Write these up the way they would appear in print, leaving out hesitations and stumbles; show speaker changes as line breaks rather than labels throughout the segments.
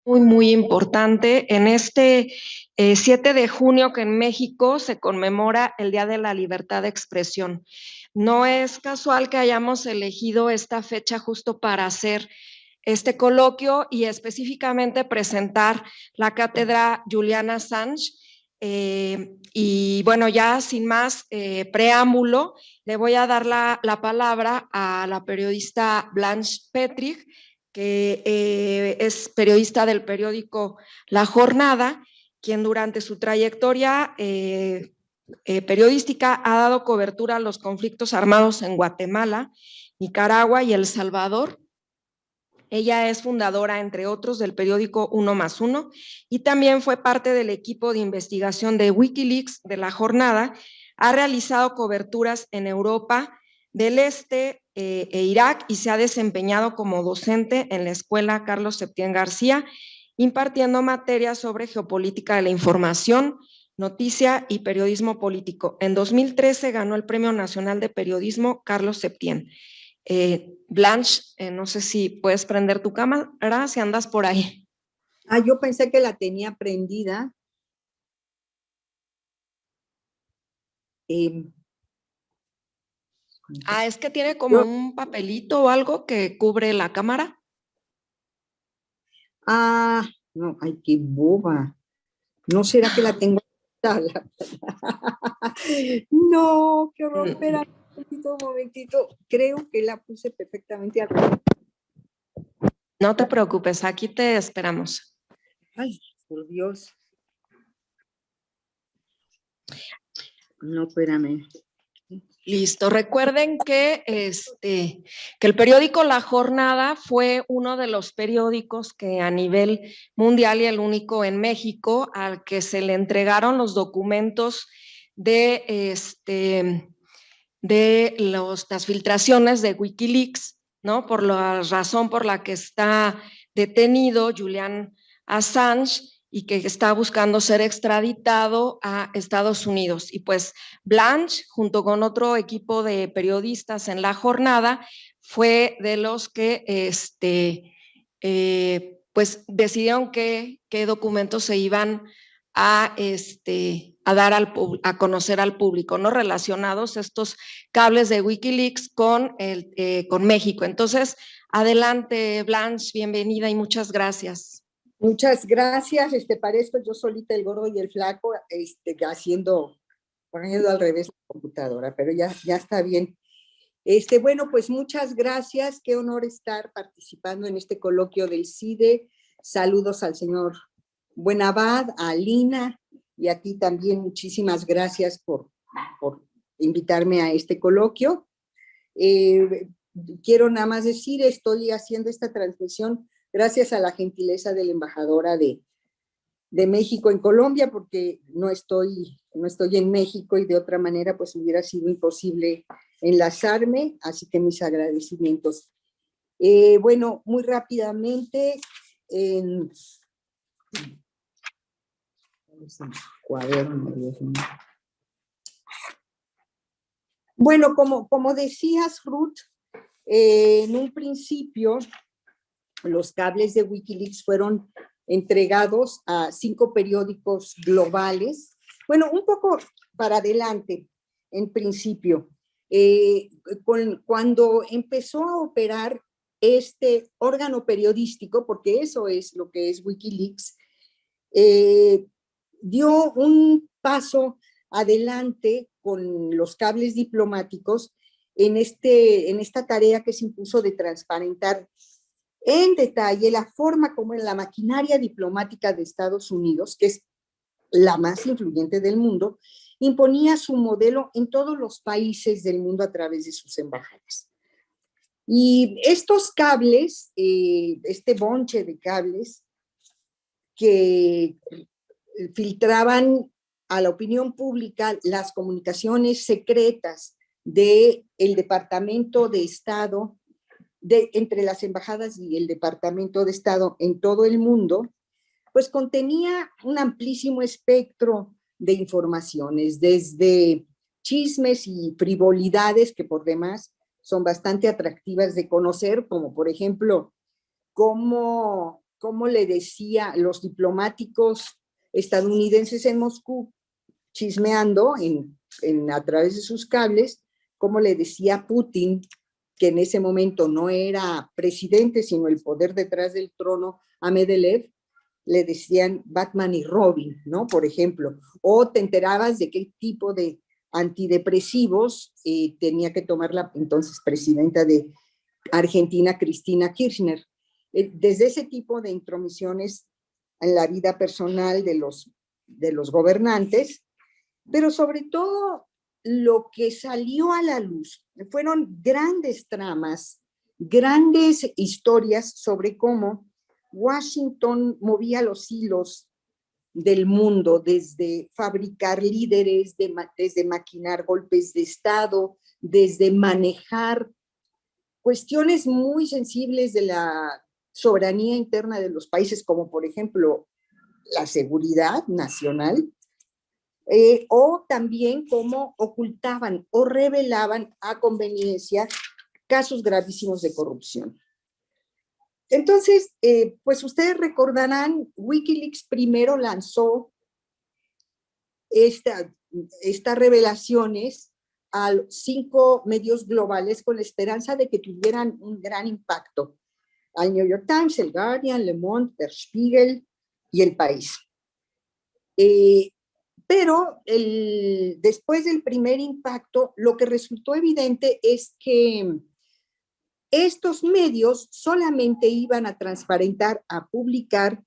muy importante. En este 7 de junio que en México se conmemora el Día de la Libertad de Expresión. No es casual que hayamos elegido esta fecha justo para hacer este coloquio y específicamente presentar la cátedra Julian Assange. Y bueno, ya sin más preámbulo, le voy a dar la palabra a la periodista Blanche Petrig, que es periodista del periódico La Jornada, quien durante su trayectoria periodística ha dado cobertura a los conflictos armados en Guatemala, Nicaragua y El Salvador. Ella es fundadora, entre otros, del periódico Uno más Uno y también fue parte del equipo de investigación de Wikileaks de La Jornada. Ha realizado coberturas en Europa del Este e Irak y se ha desempeñado como docente en la Escuela Carlos Septién García, impartiendo materias sobre geopolítica de la información, noticia y periodismo político. En 2013 ganó el Premio Nacional de Periodismo Carlos Septién. Blanche, no sé si puedes prender tu cámara, si andas por ahí.
Yo pensé que la tenía prendida.
Es que tiene como un papelito o algo que cubre la cámara.
No, ay, qué boba. ¿No será que la tengo? No, qué horror. Espera, un momentito. Creo que la puse perfectamente al revés.
No te preocupes, aquí te esperamos.
Ay, por Dios. No, espérame.
Listo. Recuerden que el periódico La Jornada fue uno de los periódicos que a nivel mundial y el único en México al que se le entregaron los documentos de las filtraciones de Wikileaks, ¿no? Por la razón por la que está detenido Julian Assange y que está buscando ser extraditado a Estados Unidos. Y pues Blanche, junto con otro equipo de periodistas en La Jornada, fue de los que pues decidieron qué documentos se iban a dar a conocer al público, ¿no? Relacionados estos cables de Wikileaks con México. Entonces, adelante, Blanche, bienvenida y muchas gracias.
Muchas gracias. Parezco yo solita el gordo y el flaco, poniendo al revés la computadora, pero ya está bien. Bueno, pues muchas gracias. Qué honor estar participando en este coloquio del CIDE. Saludos al señor Buenabad, a Lina, y a ti también muchísimas gracias por invitarme a este coloquio. Quiero nada más decir, estoy haciendo esta transmisión gracias a la gentileza de la embajadora de México en Colombia, porque no estoy en México y de otra manera pues hubiera sido imposible enlazarme, así que mis agradecimientos. Bueno, muy rápidamente, bueno, como decías, Ruth, en un principio los cables de Wikileaks fueron entregados a 5 periódicos globales. Bueno, un poco para adelante, en principio. Cuando empezó a operar este órgano periodístico, porque eso es lo que es Wikileaks, dio un paso adelante con los cables diplomáticos en esta tarea que se impuso de transparentar en detalle la forma como en la maquinaria diplomática de Estados Unidos, que es la más influyente del mundo, imponía su modelo en todos los países del mundo a través de sus embajadas. Y estos cables, este bonche de cables que filtraban a la opinión pública las comunicaciones secretas del Departamento de Estado, entre las embajadas y el Departamento de Estado en todo el mundo, pues contenía un amplísimo espectro de informaciones, desde chismes y frivolidades que por demás son bastante atractivas de conocer, como por ejemplo cómo cómo le decía los diplomáticos estadounidenses en Moscú, chismeando a través de sus cables, cómo le decía Putin, que en ese momento no era presidente, sino el poder detrás del trono, a Medvedev, le decían Batman y Robin, ¿no? Por ejemplo, o te enterabas de qué tipo de antidepresivos tenía que tomar la entonces presidenta de Argentina, Cristina Kirchner. Desde ese tipo de intromisiones en la vida personal de los gobernantes, pero sobre todo lo que salió a la luz fueron grandes tramas, grandes historias sobre cómo Washington movía los hilos del mundo, desde fabricar líderes, desde maquinar golpes de Estado, desde manejar cuestiones muy sensibles de la soberanía interna de los países, como por ejemplo la seguridad nacional, o también cómo ocultaban o revelaban a conveniencia casos gravísimos de corrupción. Entonces, pues ustedes recordarán, Wikileaks primero lanzó estas revelaciones a 5 medios globales con la esperanza de que tuvieran un gran impacto: al New York Times, el Guardian, Le Monde, Der Spiegel y El País. Pero después del primer impacto, lo que resultó evidente es que estos medios solamente iban a transparentar, a publicar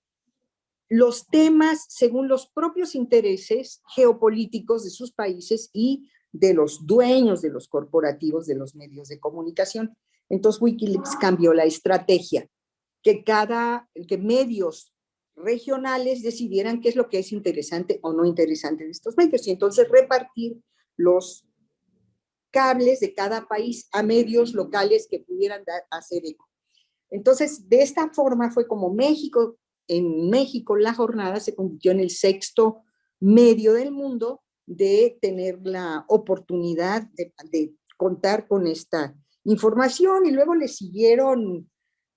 los temas según los propios intereses geopolíticos de sus países y de los dueños de los corporativos de los medios de comunicación. Entonces Wikileaks cambió la estrategia, que medios regionales decidieran qué es lo que es interesante o no interesante de estos medios, y entonces repartir los cables de cada país a medios locales que pudieran hacer eco. Entonces, de esta forma fue como en México la jornada se convirtió en el 6º medio del mundo de tener la oportunidad de contar con esta información, y luego le siguieron,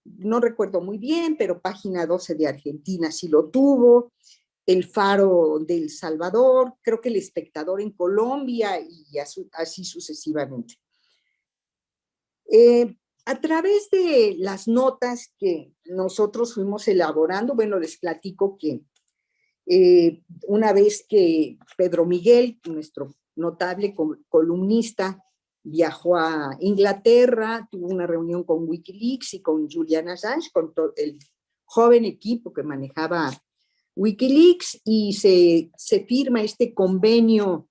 no recuerdo muy bien, pero Página 12 de Argentina sí lo tuvo, El Faro de El Salvador, creo que El Espectador en Colombia, y así sucesivamente. A través de las notas que nosotros fuimos elaborando, bueno, les platico que una vez que Pedro Miguel, nuestro notable columnista, viajó a Inglaterra, tuvo una reunión con Wikileaks y con Julian Assange, con todo el joven equipo que manejaba Wikileaks, y se firma este convenio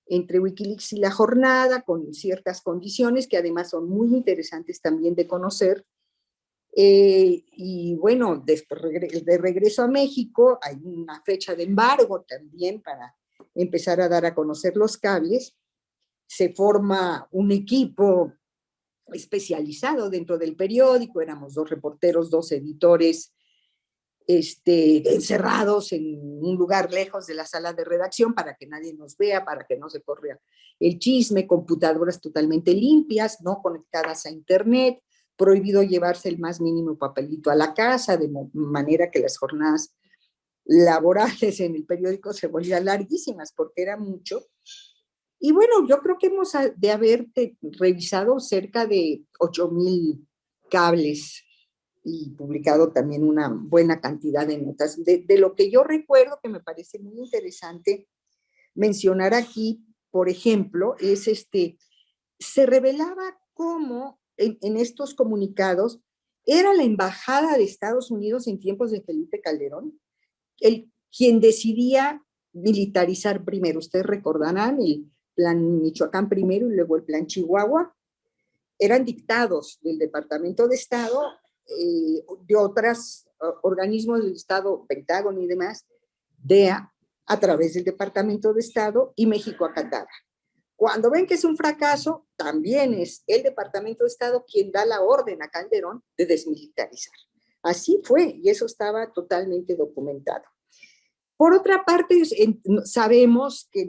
entre Wikileaks y la jornada con ciertas condiciones que además son muy interesantes también de conocer. Y bueno, de regreso a México hay una fecha de embargo también para empezar a dar a conocer los cables. Se forma un equipo especializado dentro del periódico, éramos 2 reporteros, 2 editores, encerrados en un lugar lejos de la sala de redacción para que nadie nos vea, para que no se corra el chisme, computadoras totalmente limpias, no conectadas a internet, prohibido llevarse el más mínimo papelito a la casa, de manera que las jornadas laborales en el periódico se volvían larguísimas porque era mucho. Y bueno, yo creo que hemos de haber revisado cerca de 8,000 cables y publicado también una buena cantidad de notas. De lo que yo recuerdo, que me parece muy interesante mencionar aquí, por ejemplo, es se revelaba cómo en estos comunicados era la embajada de Estados Unidos en tiempos de Felipe Calderón quien decidía militarizar primero. Ustedes recordarán el plan Michoacán primero y luego el plan Chihuahua. Eran dictados del Departamento de Estado, de otros organismos del Estado, Pentágono y demás, DEA, a través del Departamento de Estado, y México acataba. Cuando ven que es un fracaso, también es el Departamento de Estado quien da la orden a Calderón de desmilitarizar. Así fue, y eso estaba totalmente documentado. Por otra parte, sabemos que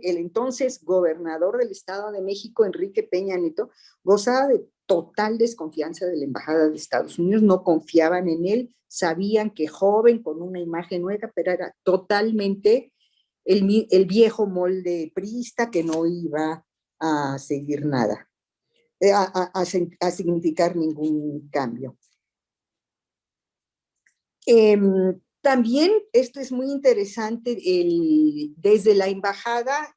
el entonces gobernador del Estado de México, Enrique Peña Nieto, gozaba de total desconfianza de la Embajada de Estados Unidos, no confiaban en él, sabían que joven, con una imagen nueva, pero era totalmente el viejo molde priista que no iba a seguir nada, a significar ningún cambio. También esto es muy interesante, desde la embajada,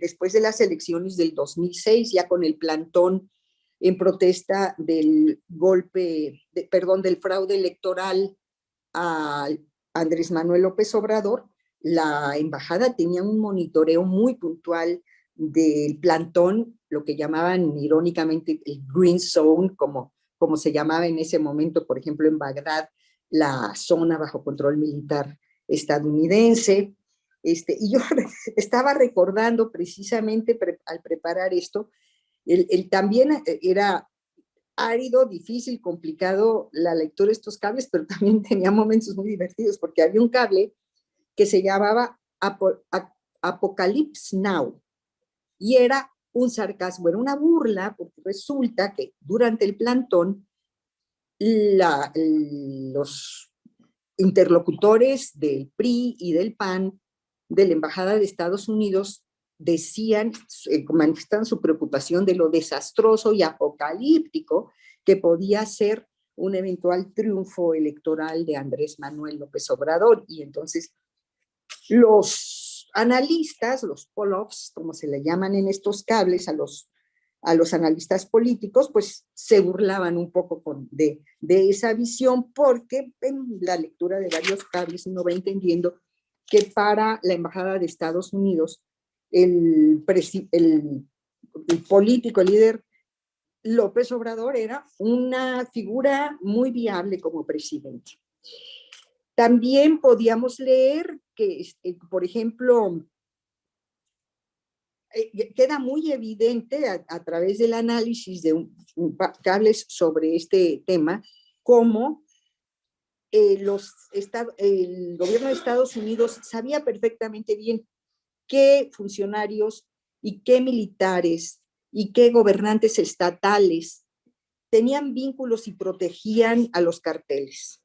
después de las elecciones del 2006, ya con el plantón en protesta del del fraude electoral a Andrés Manuel López Obrador, la embajada tenía un monitoreo muy puntual del plantón, lo que llamaban irónicamente el Green Zone, como se llamaba en ese momento, por ejemplo, en Bagdad, la zona bajo control militar estadounidense. Y yo estaba recordando precisamente al preparar esto, también era árido, difícil, complicado la lectura de estos cables, pero también tenía momentos muy divertidos, porque había un cable que se llamaba Apocalypse Now, y era un sarcasmo, era una burla, porque resulta que durante el plantón los interlocutores del PRI y del PAN de la Embajada de Estados Unidos decían, manifestaban su preocupación de lo desastroso y apocalíptico que podía ser un eventual triunfo electoral de Andrés Manuel López Obrador. Y entonces los analistas, los poll-offs, como se le llaman en estos cables, a los analistas políticos, pues se burlaban un poco de esa visión, porque en la lectura de varios cables uno va entendiendo que para la Embajada de Estados Unidos, el político, el líder López Obrador era una figura muy viable como presidente. También podíamos leer que, por ejemplo, queda muy evidente a través del análisis de cables sobre este tema, cómo el gobierno de Estados Unidos sabía perfectamente bien qué funcionarios y qué militares y qué gobernantes estatales tenían vínculos y protegían a los carteles.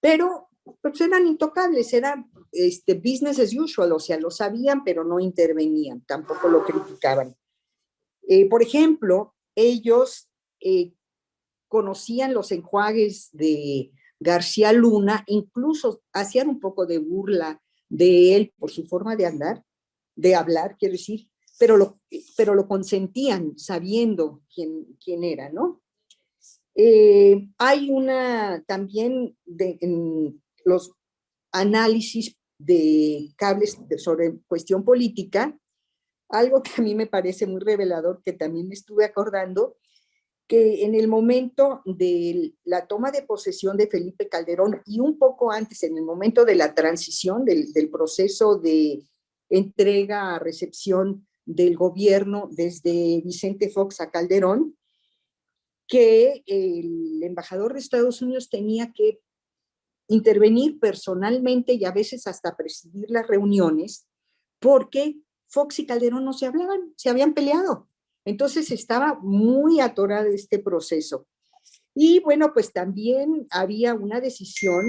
Pero pues eran intocables, eran business as usual, o sea, lo sabían, pero no intervenían, tampoco lo criticaban. Por ejemplo, ellos conocían los enjuagues de García Luna, incluso hacían un poco de burla de él por su forma de hablar, quiero decir, pero lo consentían sabiendo quién era, ¿no? Hay también en los análisis de cables sobre cuestión política, algo que a mí me parece muy revelador, que también me estuve acordando, que en el momento de la toma de posesión de Felipe Calderón y un poco antes, en el momento de la transición del proceso de entrega, recepción del gobierno desde Vicente Fox a Calderón, que el embajador de Estados Unidos tenía que intervenir personalmente y a veces hasta presidir las reuniones, porque Fox y Calderón no se hablaban, se habían peleado. Entonces estaba muy atorado este proceso. Y bueno, pues también había una decisión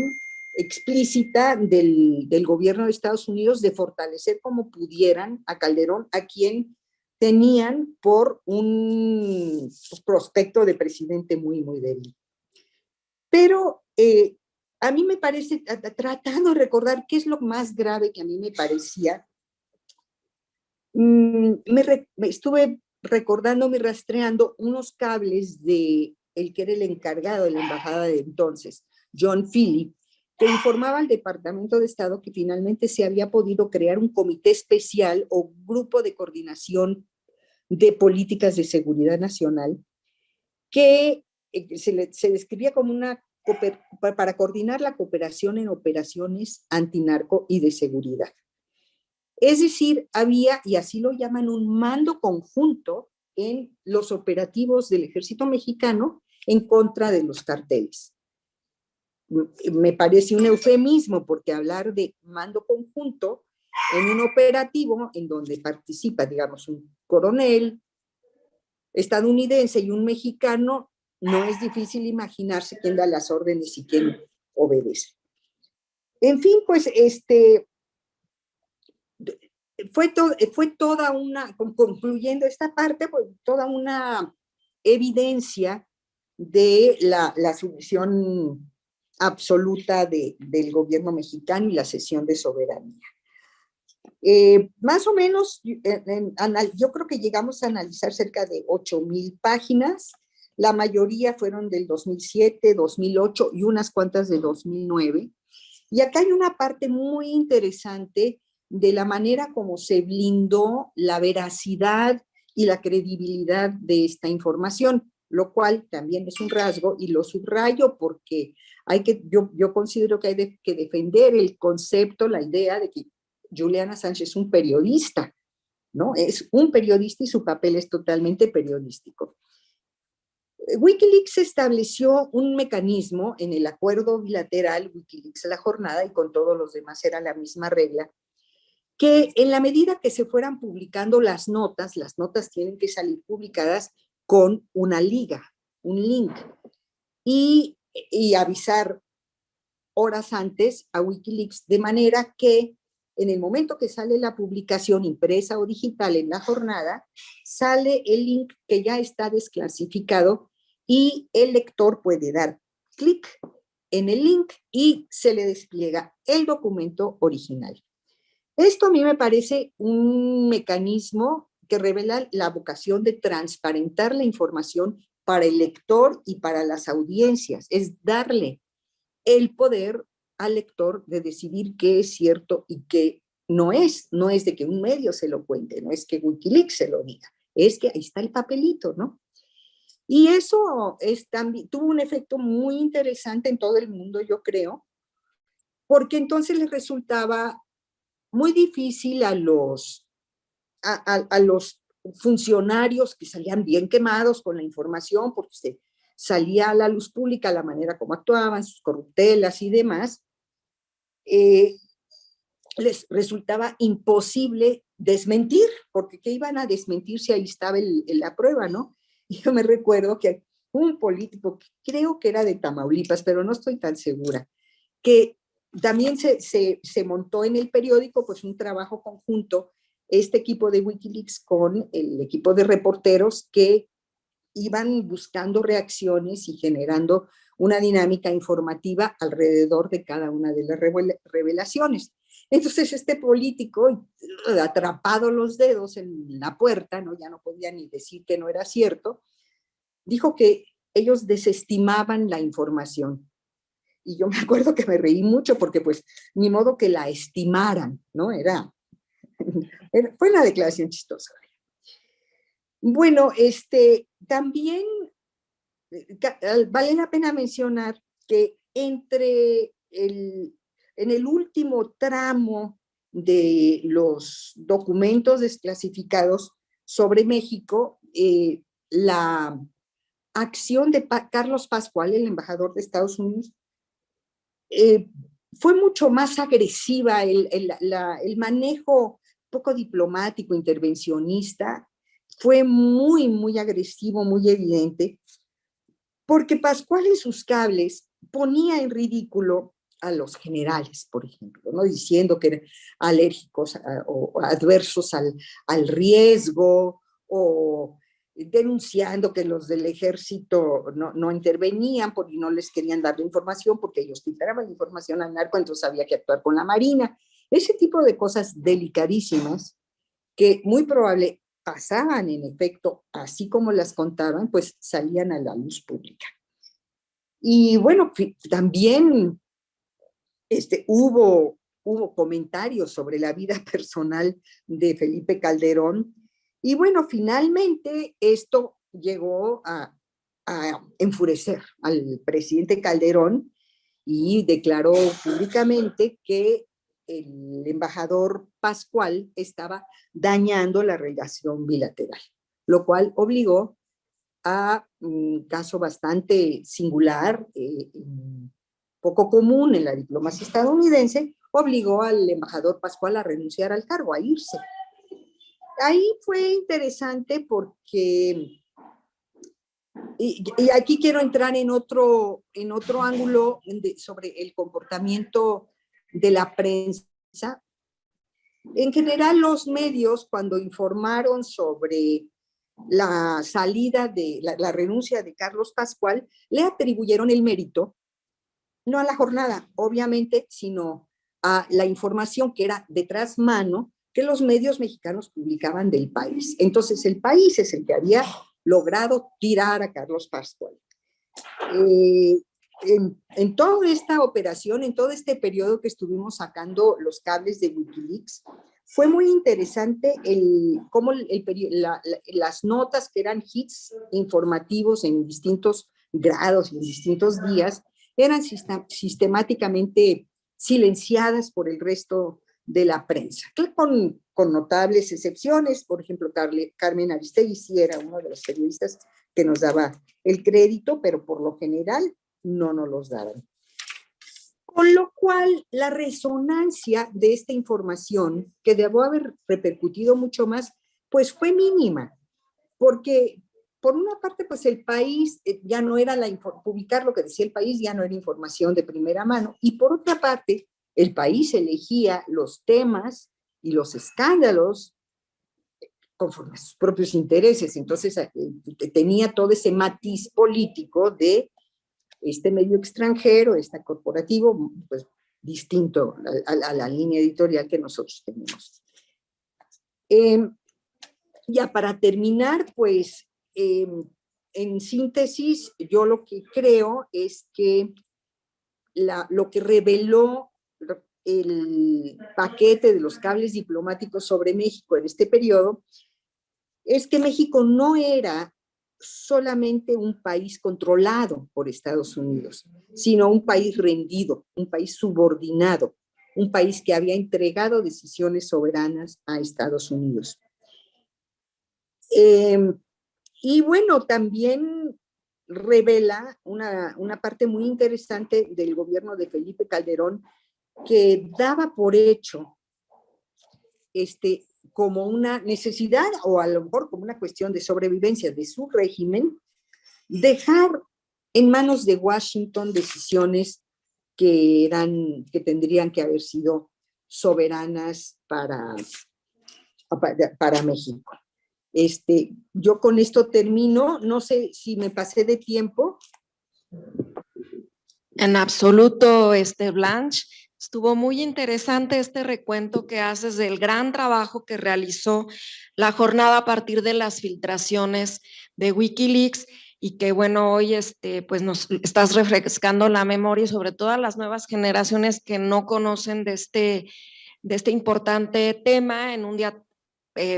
explícita del gobierno de Estados Unidos de fortalecer como pudieran a Calderón, a quien tenían por un prospecto de presidente muy, muy débil. Pero a mí me parece, tratando de recordar qué es lo más grave que a mí me parecía, me estuve recordando y rastreando unos cables de el que era el encargado de la embajada de entonces, John Philip, que informaba al Departamento de Estado que finalmente se había podido crear un comité especial o grupo de coordinación de políticas de seguridad nacional que se describía como para coordinar la cooperación en operaciones antinarco y de seguridad. Es decir, había, y así lo llaman, un mando conjunto en los operativos del ejército mexicano en contra de los carteles. Me parece un eufemismo, porque hablar de mando conjunto en un operativo en donde participa, digamos, un coronel, estadounidense y un mexicano, no es difícil imaginarse quién da las órdenes y quién obedece. En fin, pues fue toda una, concluyendo esta parte, pues toda una evidencia de la sumisión absoluta del gobierno mexicano y la cesión de soberanía. Más o menos, yo creo que llegamos a analizar cerca de 8,000 páginas. La mayoría fueron del 2007, 2008 y unas cuantas de 2009. Y acá hay una parte muy interesante de la manera como se blindó la veracidad y la credibilidad de esta información, lo cual también es un rasgo y lo subrayo porque yo considero que hay que defender el concepto, la idea de que Julian Assange es un periodista, ¿no? Es un periodista y su papel es totalmente periodístico. Wikileaks estableció un mecanismo en el acuerdo bilateral Wikileaks La Jornada, y con todos los demás era la misma regla, que en la medida que se fueran publicando las notas tienen que salir publicadas con una liga, un link, y avisar horas antes a Wikileaks, de manera que en el momento que sale la publicación impresa o digital en La Jornada, sale el link que ya está desclasificado y el lector puede dar clic en el link y se le despliega el documento original. Esto a mí me parece un mecanismo que revela la vocación de transparentar la información para el lector y para las audiencias, es darle el poder al lector de decidir qué es cierto y qué no es de que un medio se lo cuente, no es que Wikileaks se lo diga, es que ahí está el papelito, ¿no? Y eso tuvo un efecto muy interesante en todo el mundo, yo creo, porque entonces les resultaba muy difícil a los funcionarios que salían bien quemados con la información, porque se salía a la luz pública la manera como actuaban, sus corruptelas y demás, les resultaba imposible desmentir, porque ¿qué iban a desmentir si ahí estaba la prueba, no? Y yo me recuerdo que un político, que creo que era de Tamaulipas, pero no estoy tan segura, que también se montó en el periódico pues un trabajo conjunto, este equipo de Wikileaks con el equipo de reporteros que iban buscando reacciones y generando una dinámica informativa alrededor de cada una de las revelaciones. Entonces este político, atrapado los dedos en la puerta, ¿no? Ya no podía ni decir que no era cierto, dijo que ellos desestimaban la información. Y yo me acuerdo que me reí mucho porque pues ni modo que la estimaran, ¿no? Fue una declaración chistosa. Bueno, también vale la pena mencionar que en el último tramo de los documentos desclasificados sobre México, la acción de Carlos Pascual, el embajador de Estados Unidos, fue mucho más agresiva, el manejo poco diplomático, intervencionista, fue muy, muy agresivo, muy evidente, porque Pascual en sus cables ponía en ridículo a los generales, por ejemplo, ¿no? Diciendo que eran alérgicos o adversos al riesgo, o denunciando que los del ejército no intervenían porque no les querían dar la información, porque ellos filtraban la información al narco, entonces había que actuar con la Marina. Ese tipo de cosas delicadísimas que muy probable pasaban en efecto, así como las contaban, pues salían a la luz pública. Y bueno, también hubo comentarios sobre la vida personal de Felipe Calderón, y bueno, finalmente esto llegó a enfurecer al presidente Calderón y declaró públicamente que el embajador Pascual estaba dañando la relación bilateral, lo cual obligó a un caso bastante singular, poco común en la diplomacia estadounidense, obligó al embajador Pascual a renunciar al cargo, a irse. Ahí fue interesante porque Y aquí quiero entrar en otro ángulo sobre el comportamiento de la prensa. En general, los medios, cuando informaron sobre la salida de la renuncia de Carlos Pascual, le atribuyeron el mérito, no a la jornada, obviamente, sino a la información que era de tras mano que los medios mexicanos publicaban del país. Entonces, el país es el que había logrado tirar a Carlos Pascual. En toda esta operación, en todo este periodo que estuvimos sacando los cables de Wikileaks, fue muy interesante cómo las notas que eran hits informativos en distintos grados, en distintos días, eran sistemáticamente silenciadas por el resto de la prensa, con notables excepciones. Por ejemplo, Carmen Aristegui sí era uno de los periodistas que nos daba el crédito, pero por lo general no nos los daban. Con lo cual, la resonancia de esta información, que debió haber repercutido mucho más, pues fue mínima, porque por una parte, pues el país ya no era publicar lo que decía el país ya no era información de primera mano, y por otra parte, el país elegía los temas y los escándalos conforme a sus propios intereses. Entonces tenía todo ese matiz político de este medio extranjero, este corporativo, pues distinto a la línea editorial que nosotros tenemos. Ya para terminar, pues, en síntesis, yo lo que creo es que lo que reveló el paquete de los cables diplomáticos sobre México en este periodo es que México no era solamente un país controlado por Estados Unidos, sino un país rendido, un país subordinado, un país que había entregado decisiones soberanas a Estados Unidos. Y bueno, también revela una parte muy interesante del gobierno de Felipe Calderón, que daba por hecho como una necesidad, o a lo mejor como una cuestión de sobrevivencia de su régimen, dejar en manos de Washington decisiones que tendrían que haber sido soberanas para México. Yo con esto termino, no sé si me pasé de tiempo.
En absoluto, Blanche. Estuvo muy interesante este recuento que haces del gran trabajo que realizó la jornada a partir de las filtraciones de Wikileaks, y que bueno, hoy pues nos estás refrescando la memoria, y sobre todo a las nuevas generaciones que no conocen de este importante tema en un día,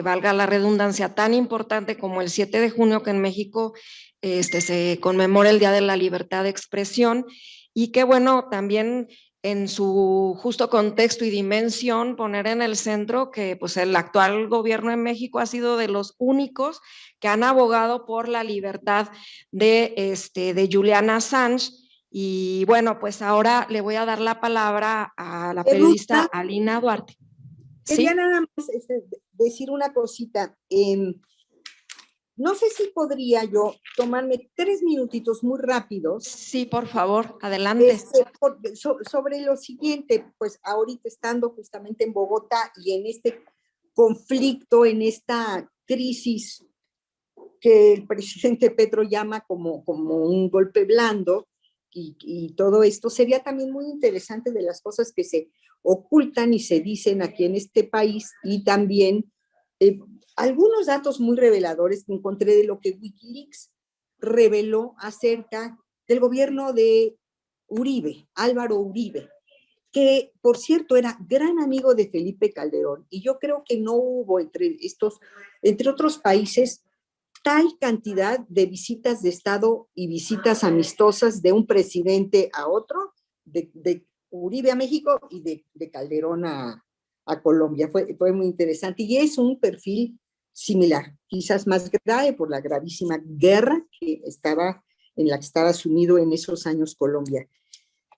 valga la redundancia, tan importante como el 7 de junio, que en México se conmemora el Día de la Libertad de Expresión, y que bueno, también en su justo contexto y dimensión, poner en el centro que pues el actual gobierno en México ha sido de los únicos que han abogado por la libertad de Julian Assange. Y bueno, pues ahora le voy a dar la palabra a la periodista Alina Duarte.
Quería
¿Sí?
nada más decir una cosita. No sé si podría yo tomarme 3 minutitos muy rápidos.
Sí, por favor, adelante.
Sobre lo siguiente, pues ahorita estando justamente en Bogotá y en este conflicto, en esta crisis que el presidente Petro llama como un golpe blando, y todo esto, sería también muy interesante de las cosas que se ocultan y se dicen aquí en este país, y también algunos datos muy reveladores que encontré de lo que Wikileaks reveló acerca del gobierno de Uribe, Álvaro Uribe, que por cierto era gran amigo de Felipe Calderón, y yo creo que no hubo entre otros países tal cantidad de visitas de Estado y visitas amistosas de un presidente a otro, de Uribe a México y de Calderón a Colombia. Fue muy interesante, y es un perfil similar, quizás más grave por la gravísima guerra en la que estaba sumido en esos años Colombia.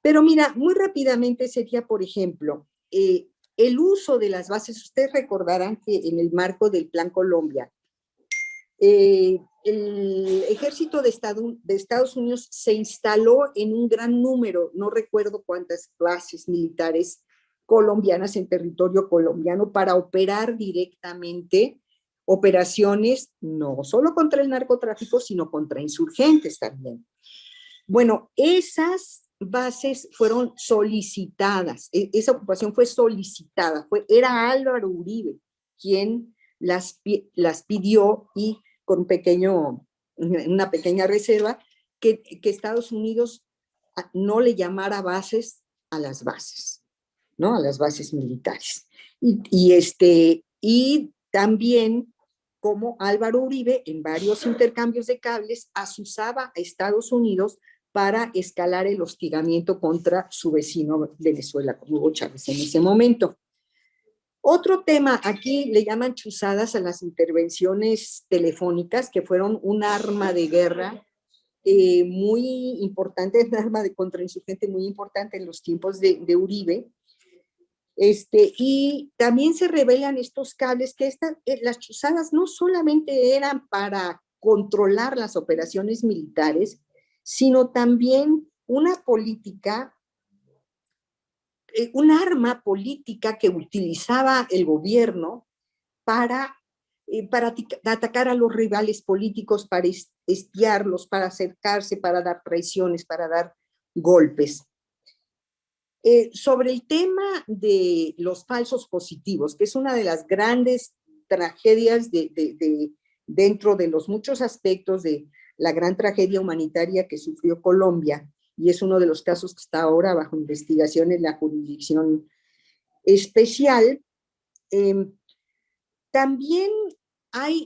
Pero mira, muy rápidamente sería, por ejemplo, el uso de las bases. Ustedes recordarán que en el marco del Plan Colombia, El ejército de Estados Unidos se instaló en un gran número, no recuerdo cuántas bases militares colombianas en territorio colombiano para operar directamente operaciones no solo contra el narcotráfico, sino contra insurgentes también. Bueno, esas bases fueron solicitadas, esa ocupación fue solicitada, era Álvaro Uribe quien las pidió y con una pequeña reserva, que Estados Unidos no le llamara bases a las bases, ¿no? A las bases militares. Y también como Álvaro Uribe en varios intercambios de cables asusaba a Estados Unidos para escalar el hostigamiento contra su vecino Venezuela, como Hugo Chávez en ese momento. Otro tema, aquí le llaman chuzadas a las intervenciones telefónicas, que fueron un arma de guerra muy importante, un arma de contrainsurgente muy importante en los tiempos de Uribe. Y también se revelan estos cables que las chuzadas no solamente eran para controlar las operaciones militares, sino también una política, un arma política que utilizaba el gobierno para atacar a los rivales políticos, para espiarlos, para acercarse, para dar traiciones, para dar golpes. Sobre el tema de los falsos positivos, que es una de las grandes tragedias dentro de los muchos aspectos de la gran tragedia humanitaria que sufrió Colombia, y es uno de los casos que está ahora bajo investigación en la jurisdicción especial. También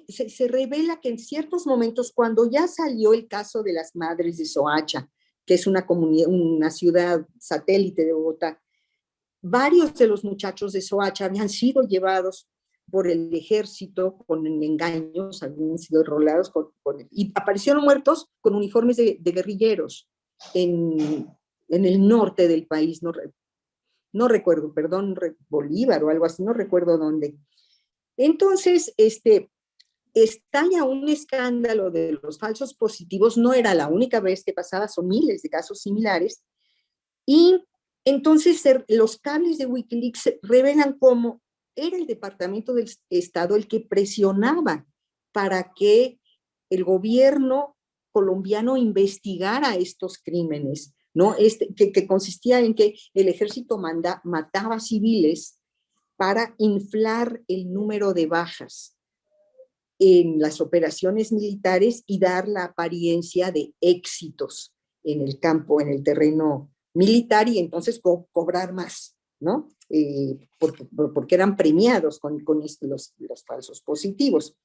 se revela que en ciertos momentos, cuando ya salió el caso de las Madres de Soacha, que es una ciudad satélite de Bogotá, varios de los muchachos de Soacha habían sido llevados por el ejército con engaños, habían sido enrolados y aparecieron muertos con uniformes de guerrilleros en el norte del país, no recuerdo, perdón, Bolívar o algo así, no recuerdo dónde. Entonces, estalla un escándalo de los falsos positivos, no era la única vez que pasaba, son miles de casos similares, y entonces los cables de Wikileaks revelan cómo era el Departamento del Estado el que presionaba para que el gobierno colombiano investigara estos crímenes, ¿no? Que consistía en que el ejército mataba civiles para inflar el número de bajas en las operaciones militares y dar la apariencia de éxitos en el campo, en el terreno militar, y entonces cobrar más, ¿no? Porque eran premiados con los falsos positivos.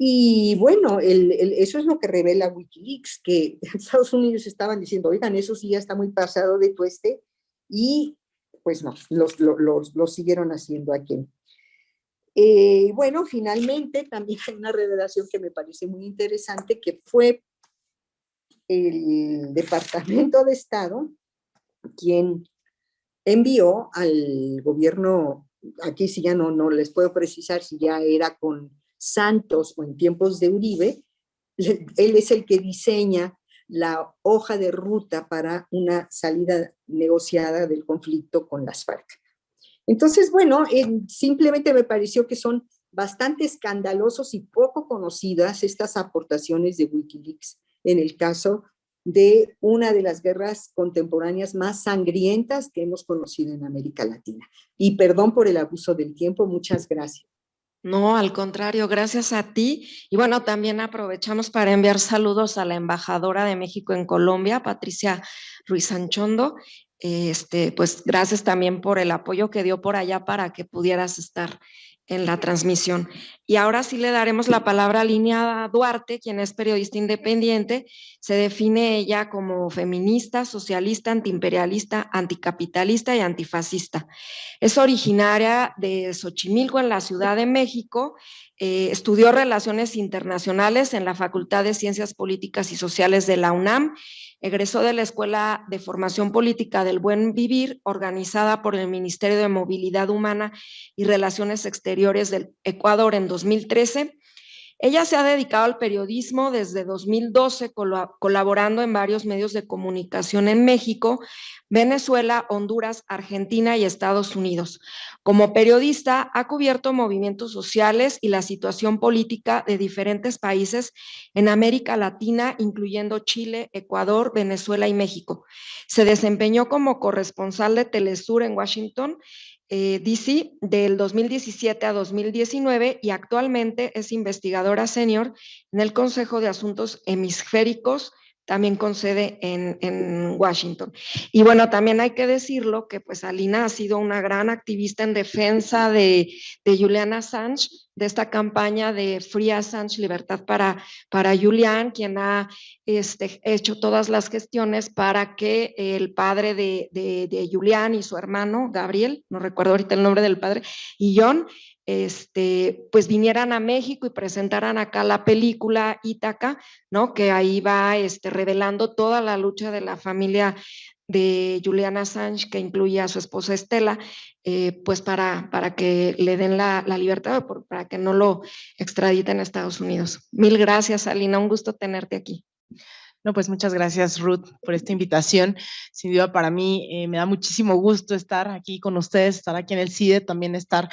Y bueno, eso es lo que revela Wikileaks, que Estados Unidos estaban diciendo, oigan, eso sí ya está muy pasado de tueste, y pues no, los siguieron haciendo aquí. Bueno, finalmente también hay una revelación que me parece muy interesante, que fue el Departamento de Estado quien envió al gobierno, aquí sí ya no les puedo precisar si ya era con Santos o en tiempos de Uribe, él es el que diseña la hoja de ruta para una salida negociada del conflicto con las FARC. Entonces, bueno, simplemente me pareció que son bastante escandalosos y poco conocidas estas aportaciones de Wikileaks en el caso de una de las guerras contemporáneas más sangrientas que hemos conocido en América Latina. Y perdón por el abuso del tiempo, muchas gracias.
No, al contrario, gracias a ti. Y bueno, también aprovechamos para enviar saludos a la embajadora de México en Colombia, Patricia Ruiz Anchondo. Pues gracias también por el apoyo que dio por allá para que pudieras estar en la transmisión. Y ahora sí le daremos la palabra a Linia Duarte, quien es periodista independiente. Se define ella como feminista, socialista, antiimperialista, anticapitalista y antifascista. Es originaria de Xochimilco, en la Ciudad de México. Estudió Relaciones Internacionales en la Facultad de Ciencias Políticas y Sociales de la UNAM. Egresó de la Escuela de Formación Política del Buen Vivir, organizada por el Ministerio de Movilidad Humana y Relaciones Exteriores del Ecuador en 2013. Ella se ha dedicado al periodismo desde 2012, colaborando en varios medios de comunicación en México, Venezuela, Honduras, Argentina y Estados Unidos. Como periodista, ha cubierto movimientos sociales y la situación política de diferentes países en América Latina, incluyendo Chile, Ecuador, Venezuela y México. Se desempeñó como corresponsal de Telesur en Washington, DC, del 2017 a 2019, y actualmente es investigadora senior en el Consejo de Asuntos Hemisféricos, también con sede en Washington. Y bueno, también hay que decirlo que pues Alina ha sido una gran activista en defensa de Julian Assange, de esta campaña de Free Assange, libertad para Julian, quien ha hecho todas las gestiones para que el padre de Julian y su hermano, Gabriel, no recuerdo ahorita el nombre del padre, y John, pues vinieran a México y presentaran acá la película Ítaca, ¿no? Que ahí va revelando toda la lucha de la familia de Julian Assange, que incluye a su esposa Estela, pues para que le den la libertad, para que no lo extraditen a Estados Unidos. Mil gracias, Alina, un gusto tenerte aquí.
No, pues muchas gracias, Ruth, por esta invitación. Sin duda, para mí me da muchísimo gusto estar aquí con ustedes, estar aquí en el CIDE, también estar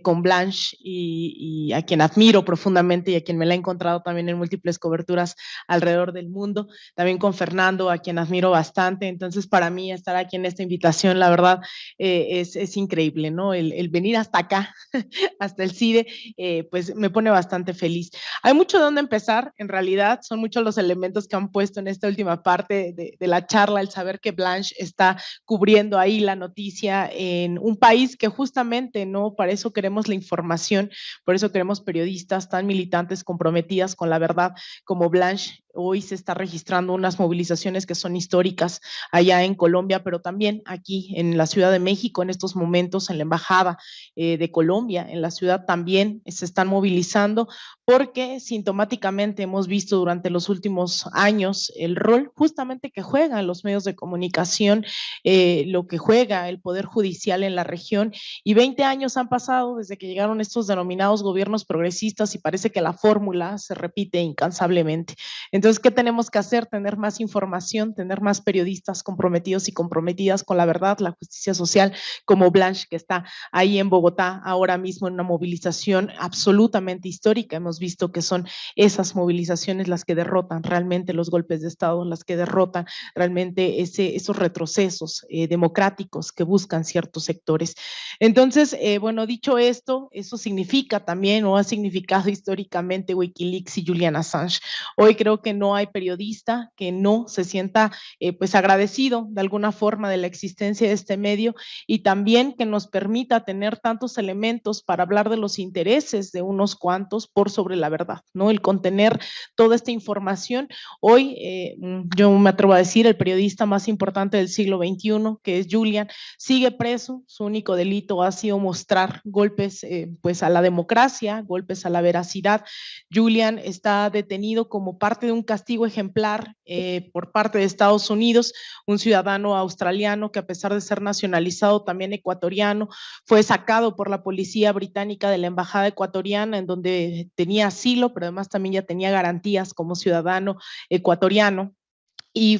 con Blanche y a quien admiro profundamente y a quien me la he encontrado también en múltiples coberturas alrededor del mundo. También con Fernando, a quien admiro bastante. Entonces, para mí estar aquí en esta invitación, la verdad, es increíble, ¿no? El venir hasta acá, hasta el CIDE, pues me pone bastante feliz. Hay mucho de dónde empezar, en realidad, son muchos los elementos que han puesto en esta última parte de la charla, el saber que Blanche está cubriendo ahí la noticia en un país que justamente, ¿no? Para eso queremos la información, por eso queremos periodistas tan militantes, comprometidas con la verdad como Blanche. Hoy se está registrando unas movilizaciones que son históricas allá en Colombia, pero también aquí en la Ciudad de México, en estos momentos, en la Embajada de Colombia, en la ciudad también se están movilizando, porque sintomáticamente hemos visto durante los últimos años el rol justamente que juegan los medios de comunicación, lo que juega el Poder Judicial en la región, y 20 años han pasado desde que llegaron estos denominados gobiernos progresistas y parece que la fórmula se repite incansablemente. Entonces, ¿qué tenemos que hacer? Tener más información, tener más periodistas comprometidos y comprometidas con la verdad, la justicia social, como Blanche, que está ahí en Bogotá ahora mismo en una movilización absolutamente histórica. Hemos visto que son esas movilizaciones las que derrotan realmente los golpes de Estado, las que derrotan realmente esos retrocesos democráticos que buscan ciertos sectores. Entonces, bueno, dicho esto, eso significa también o ha significado históricamente Wikileaks y Julian Assange. Hoy creo que no hay periodista que no se sienta pues agradecido de alguna forma de la existencia de este medio, y también que nos permita tener tantos elementos para hablar de los intereses de unos cuantos por sobre la verdad, ¿no? El contener toda esta información. Hoy yo me atrevo a decir el periodista más importante del siglo XXI, que es Julian, sigue preso. Su único delito ha sido mostrar golpes pues a la democracia, golpes a la veracidad. Julian está detenido como parte de un castigo ejemplar por parte de Estados Unidos, un ciudadano australiano que, a pesar de ser nacionalizado también ecuatoriano, fue sacado por la policía británica de la embajada ecuatoriana, en donde tenía asilo, pero además también ya tenía garantías como ciudadano ecuatoriano. Y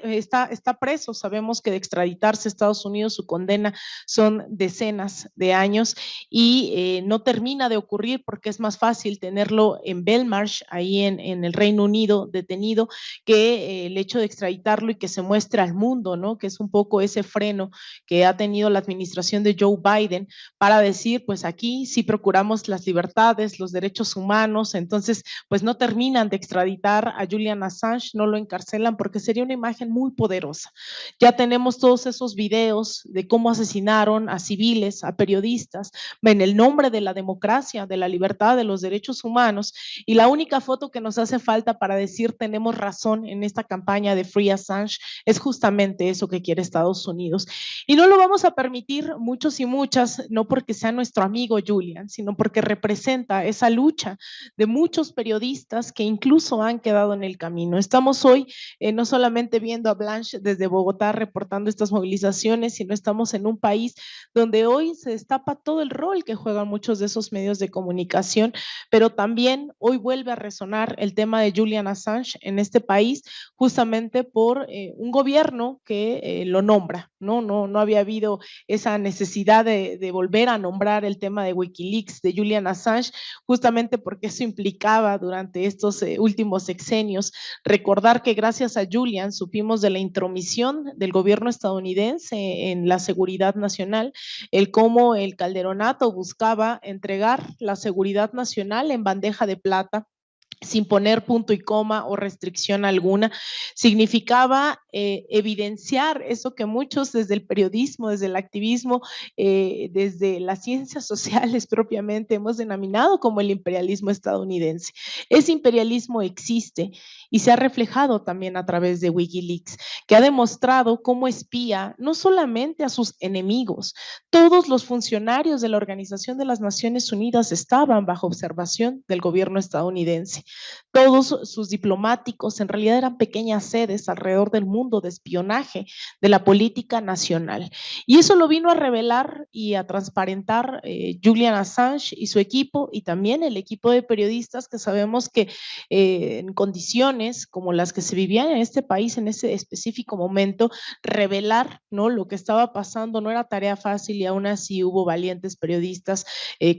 está preso. Sabemos que de extraditarse a Estados Unidos su condena son decenas de años, y no termina de ocurrir porque es más fácil tenerlo en Belmarsh, ahí en el Reino Unido, detenido, que el hecho de extraditarlo y que se muestre al mundo, ¿no? Que es un poco ese freno que ha tenido la administración de Joe Biden para decir, pues aquí sí procuramos las libertades, los derechos humanos. Entonces, pues no terminan de extraditar a Julian Assange, no lo encarcelan porque sería una imagen muy poderosa. Ya tenemos todos esos videos de cómo asesinaron a civiles, a periodistas, en el nombre de la democracia, de la libertad, de los derechos humanos, y la única foto que nos hace falta para decir tenemos razón en esta campaña de Free Assange es justamente eso que quiere Estados Unidos. Y no lo vamos a permitir muchos y muchas, no porque sea nuestro amigo Julian, sino porque representa esa lucha de muchos periodistas que incluso han quedado en el camino. Estamos hoy no solamente viendo a Blanche desde Bogotá reportando estas movilizaciones, sino estamos en un país donde hoy se destapa todo el rol que juegan muchos de esos medios de comunicación, pero también hoy vuelve a resonar el tema de Julian Assange en este país, justamente por un gobierno que lo nombra, no había habido esa necesidad de volver a nombrar el tema de Wikileaks, de Julian Assange, justamente porque eso implicaba durante estos últimos sexenios recordar que gracias a Julian supimos de la intromisión del gobierno estadounidense en la seguridad nacional, el cómo el Calderonato buscaba entregar la seguridad nacional en bandeja de plata sin poner punto y coma o restricción alguna, significaba evidenciar eso que muchos desde el periodismo, desde el activismo, desde las ciencias sociales propiamente hemos denominado como el imperialismo estadounidense. Ese imperialismo existe y se ha reflejado también a través de Wikileaks, que ha demostrado cómo espía no solamente a sus enemigos, todos los funcionarios de la Organización de las Naciones Unidas estaban bajo observación del gobierno estadounidense. Todos sus diplomáticos en realidad eran pequeñas sedes alrededor del mundo de espionaje de la política nacional. Y eso lo vino a revelar y a transparentar Julian Assange y su equipo, y también el equipo de periodistas que sabemos que en condiciones como las que se vivían en este país en ese específico momento, revelar, ¿no?, lo que estaba pasando no era tarea fácil, y aún así hubo valientes periodistas,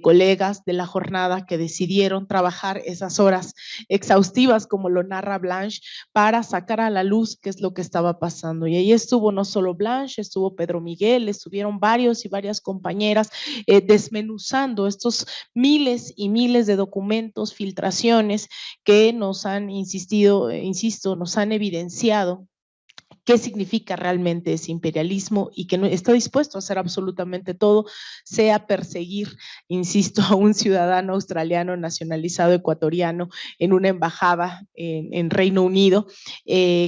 colegas de la jornada que decidieron trabajar esas horas exhaustivas, como lo narra Blanche, para sacar a la luz qué es lo que estaba pasando. Y ahí estuvo no solo Blanche, estuvo Pedro Miguel, estuvieron varios y varias compañeras desmenuzando estos miles y miles de documentos, filtraciones que nos han insisto, nos han evidenciado qué significa realmente ese imperialismo y que no está dispuesto a hacer absolutamente todo, sea perseguir, insisto, a un ciudadano australiano nacionalizado ecuatoriano en una embajada en Reino Unido,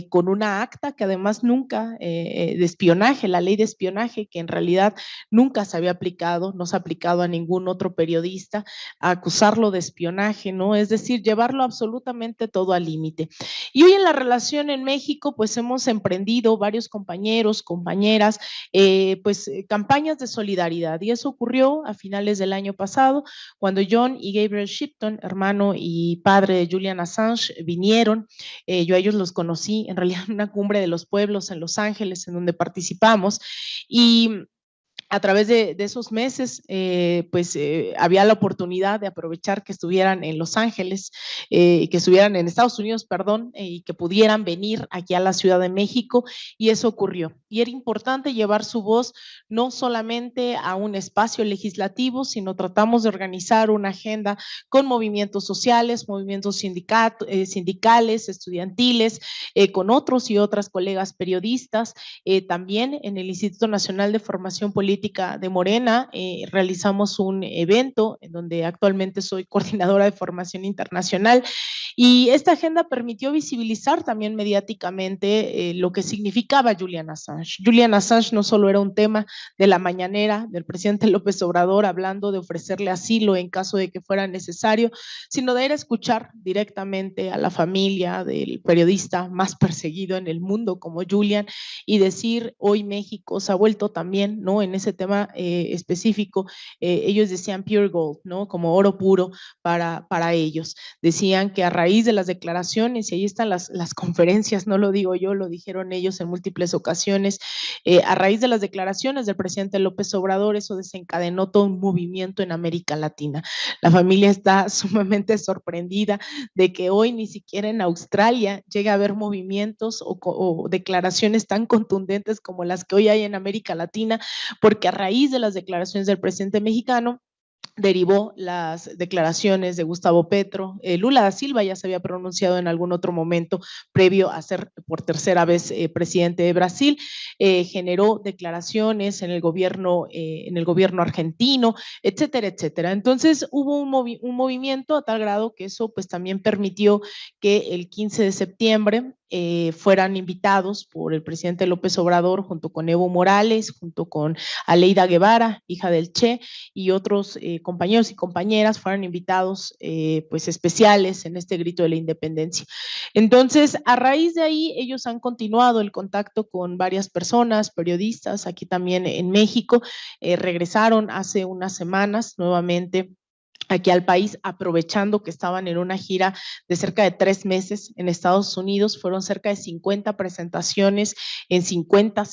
con una acta que además nunca, de espionaje, la ley de espionaje, que en realidad nunca se había aplicado, no se ha aplicado a ningún otro periodista, a acusarlo de espionaje, ¿no? Es decir, llevarlo absolutamente todo al límite. Y hoy en la relación en México, pues hemos emprendido varios compañeros, compañeras, campañas de solidaridad, y eso ocurrió a finales del año pasado, cuando John y Gabriel Shipton, hermano y padre de Julian Assange, vinieron. Yo a ellos los conocí en realidad en una cumbre de los pueblos en Los Ángeles, en donde participamos, y a través de esos meses, había la oportunidad de aprovechar que estuvieran en Los Ángeles, que estuvieran en Estados Unidos, perdón, y que pudieran venir aquí a la Ciudad de México, y eso ocurrió. Y era importante llevar su voz no solamente a un espacio legislativo, sino tratamos de organizar una agenda con movimientos sociales, movimientos sindicales, estudiantiles, con otros y otras colegas periodistas, también en el Instituto Nacional de Formación Política de Morena, realizamos un evento en donde actualmente soy coordinadora de formación internacional, y esta agenda permitió visibilizar también mediáticamente lo que significaba Julian Assange. Julian Assange no solo era un tema de la mañanera del presidente López Obrador hablando de ofrecerle asilo en caso de que fuera necesario, sino de ir a escuchar directamente a la familia del periodista más perseguido en el mundo como Julian, y decir, hoy México se ha vuelto también, ¿no?, en ese tema específico, ellos decían pure gold, ¿no?, como oro puro para ellos. Decían que a raíz de las declaraciones, y ahí están las conferencias, no lo digo yo, lo dijeron ellos en múltiples ocasiones, a raíz de las declaraciones del presidente López Obrador, eso desencadenó todo un movimiento en América Latina. La familia está sumamente sorprendida de que hoy ni siquiera en Australia llegue a haber movimientos o declaraciones tan contundentes como las que hoy hay en América Latina, porque a raíz de las declaraciones del presidente mexicano derivó las declaraciones de Gustavo Petro. Lula da Silva ya se había pronunciado en algún otro momento previo a ser por tercera vez presidente de Brasil, generó declaraciones en el gobierno argentino, etcétera, etcétera. Entonces hubo un movimiento a tal grado que eso pues también permitió que el 15 de septiembre fueran invitados por el presidente López Obrador junto con Evo Morales, junto con Aleida Guevara, hija del Che, y otros compañeros y compañeras fueran invitados pues especiales en este grito de la independencia. Entonces, a raíz de ahí, ellos han continuado el contacto con varias personas, periodistas, aquí también en México, regresaron hace unas semanas nuevamente aquí al país, aprovechando que estaban en una gira de cerca de 3 meses en Estados Unidos. Fueron cerca de 50 presentaciones en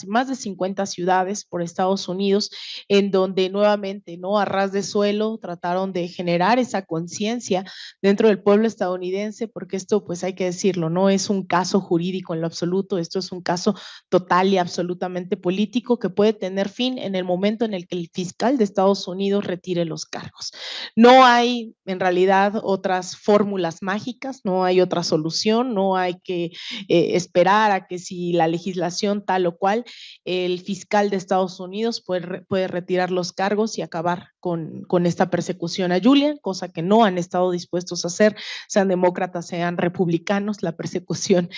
más de 50 ciudades por Estados Unidos, en donde nuevamente, ¿no?, a ras de suelo, trataron de generar esa conciencia dentro del pueblo estadounidense, porque esto, pues hay que decirlo, no es un caso jurídico en lo absoluto, esto es un caso total y absolutamente político que puede tener fin en el momento en el que el fiscal de Estados Unidos retire los cargos. No hay en realidad otras fórmulas mágicas, no hay otra solución, no hay que esperar a que si la legislación tal o cual, el fiscal de Estados Unidos puede retirar los cargos y acabar con esta persecución a Julian, cosa que no han estado dispuestos a hacer, sean demócratas, sean republicanos, la persecución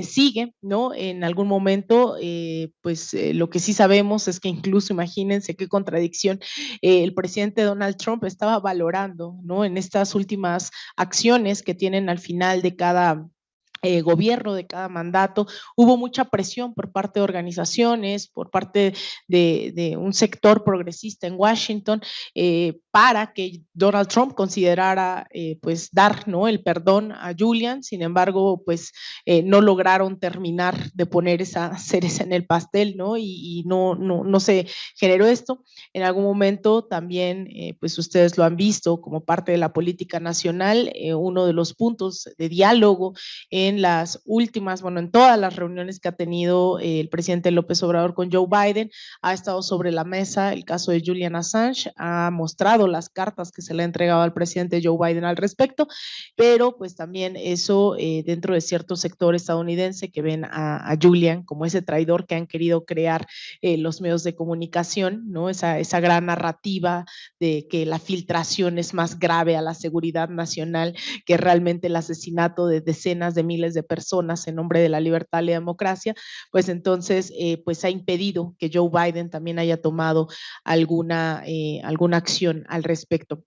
sigue, ¿no? En algún momento, lo que sí sabemos es que incluso, imagínense qué contradicción, el presidente Donald Trump estaba valorando, ¿no?, en estas últimas acciones que tienen al final de cada gobierno, de cada mandato, hubo mucha presión por parte de organizaciones, por parte de un sector progresista en Washington, para que Donald Trump considerara pues dar, ¿no?, el perdón a Julian. Sin embargo, pues no lograron terminar de poner esa cereza en el pastel, ¿no? Y no se generó esto. En algún momento también, pues ustedes lo han visto como parte de la política nacional, uno de los puntos de diálogo en las últimas, en todas las reuniones que ha tenido el presidente López Obrador con Joe Biden, ha estado sobre la mesa el caso de Julian Assange, ha mostrado las cartas que se le ha entregado al presidente Joe Biden al respecto, pero pues también eso dentro de cierto sector estadounidense que ven a Julian como ese traidor que han querido crear los medios de comunicación, ¿no? Esa gran narrativa de que la filtración es más grave a la seguridad nacional que realmente el asesinato de decenas de miles de personas en nombre de la libertad y la democracia, pues entonces pues ha impedido que Joe Biden también haya tomado alguna acción al respecto.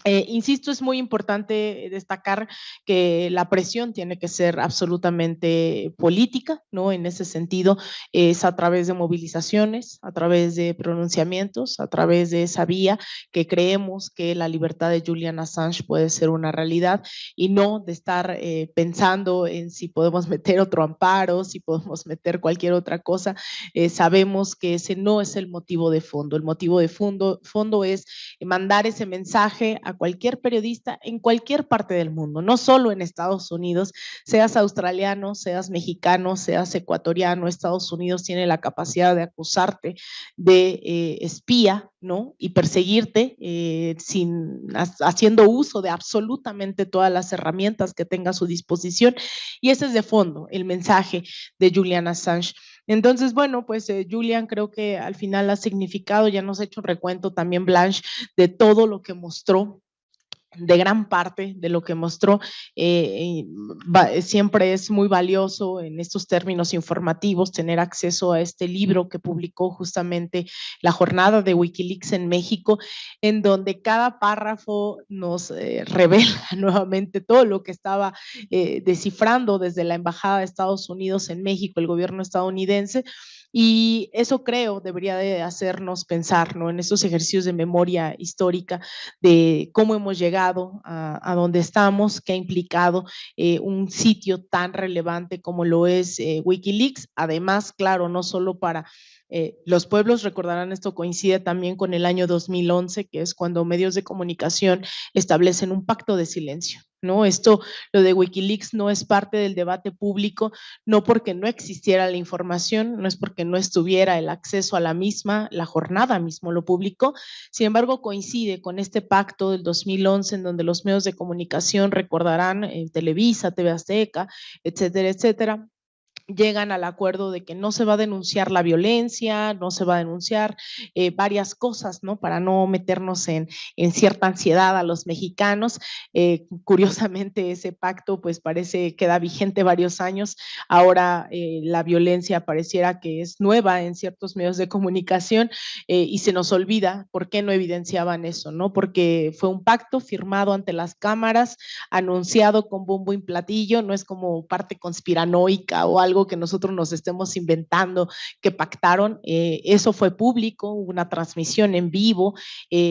Insisto, es muy importante destacar que la presión tiene que ser absolutamente política, ¿no? En ese sentido, es a través de movilizaciones, a través de pronunciamientos, a través de esa vía que creemos que la libertad de Julian Assange puede ser una realidad y no de estar pensando en si podemos meter otro amparo, si podemos meter cualquier otra cosa. Sabemos que ese no es el motivo de fondo. El motivo de fondo es mandar ese mensaje a cualquier periodista en cualquier parte del mundo, no solo en Estados Unidos, seas australiano, seas mexicano, seas ecuatoriano. Estados Unidos tiene la capacidad de acusarte de espía, ¿no?, y perseguirte haciendo uso de absolutamente todas las herramientas que tenga a su disposición, y ese es de fondo el mensaje de Julian Assange. Entonces, pues Julian creo que al final ha significado, ya nos ha hecho un recuento también Blanche de todo lo que mostró, de gran parte de lo que mostró. Siempre es muy valioso en estos términos informativos tener acceso a este libro que publicó justamente la jornada de Wikileaks en México, en donde cada párrafo nos revela nuevamente todo lo que estaba descifrando desde la Embajada de Estados Unidos en México, el gobierno estadounidense. Y eso creo debería de hacernos pensar, ¿no?, en estos ejercicios de memoria histórica de cómo hemos llegado a donde estamos, qué ha implicado un sitio tan relevante como lo es Wikileaks. Además, claro, no solo para los pueblos, recordarán, esto coincide también con el año 2011, que es cuando medios de comunicación establecen un pacto de silencio, ¿no? Lo de Wikileaks no es parte del debate público, no porque no existiera la información, no es porque no estuviera el acceso a la misma, la jornada mismo lo publicó. Sin embargo, coincide con este pacto del 2011 en donde los medios de comunicación, recordarán, Televisa, TV Azteca, etcétera, etcétera, llegan al acuerdo de que no se va a denunciar la violencia, no se va a denunciar varias cosas, ¿no? Para no meternos en cierta ansiedad a los mexicanos. Curiosamente, ese pacto pues parece queda vigente varios años. Ahora la violencia pareciera que es nueva en ciertos medios de comunicación y se nos olvida por qué no evidenciaban eso, ¿no? Porque fue un pacto firmado ante las cámaras, anunciado con bombo y platillo, no es como parte conspiranoica o algo que nosotros nos estemos inventando que pactaron, eso fue público, hubo una transmisión en vivo,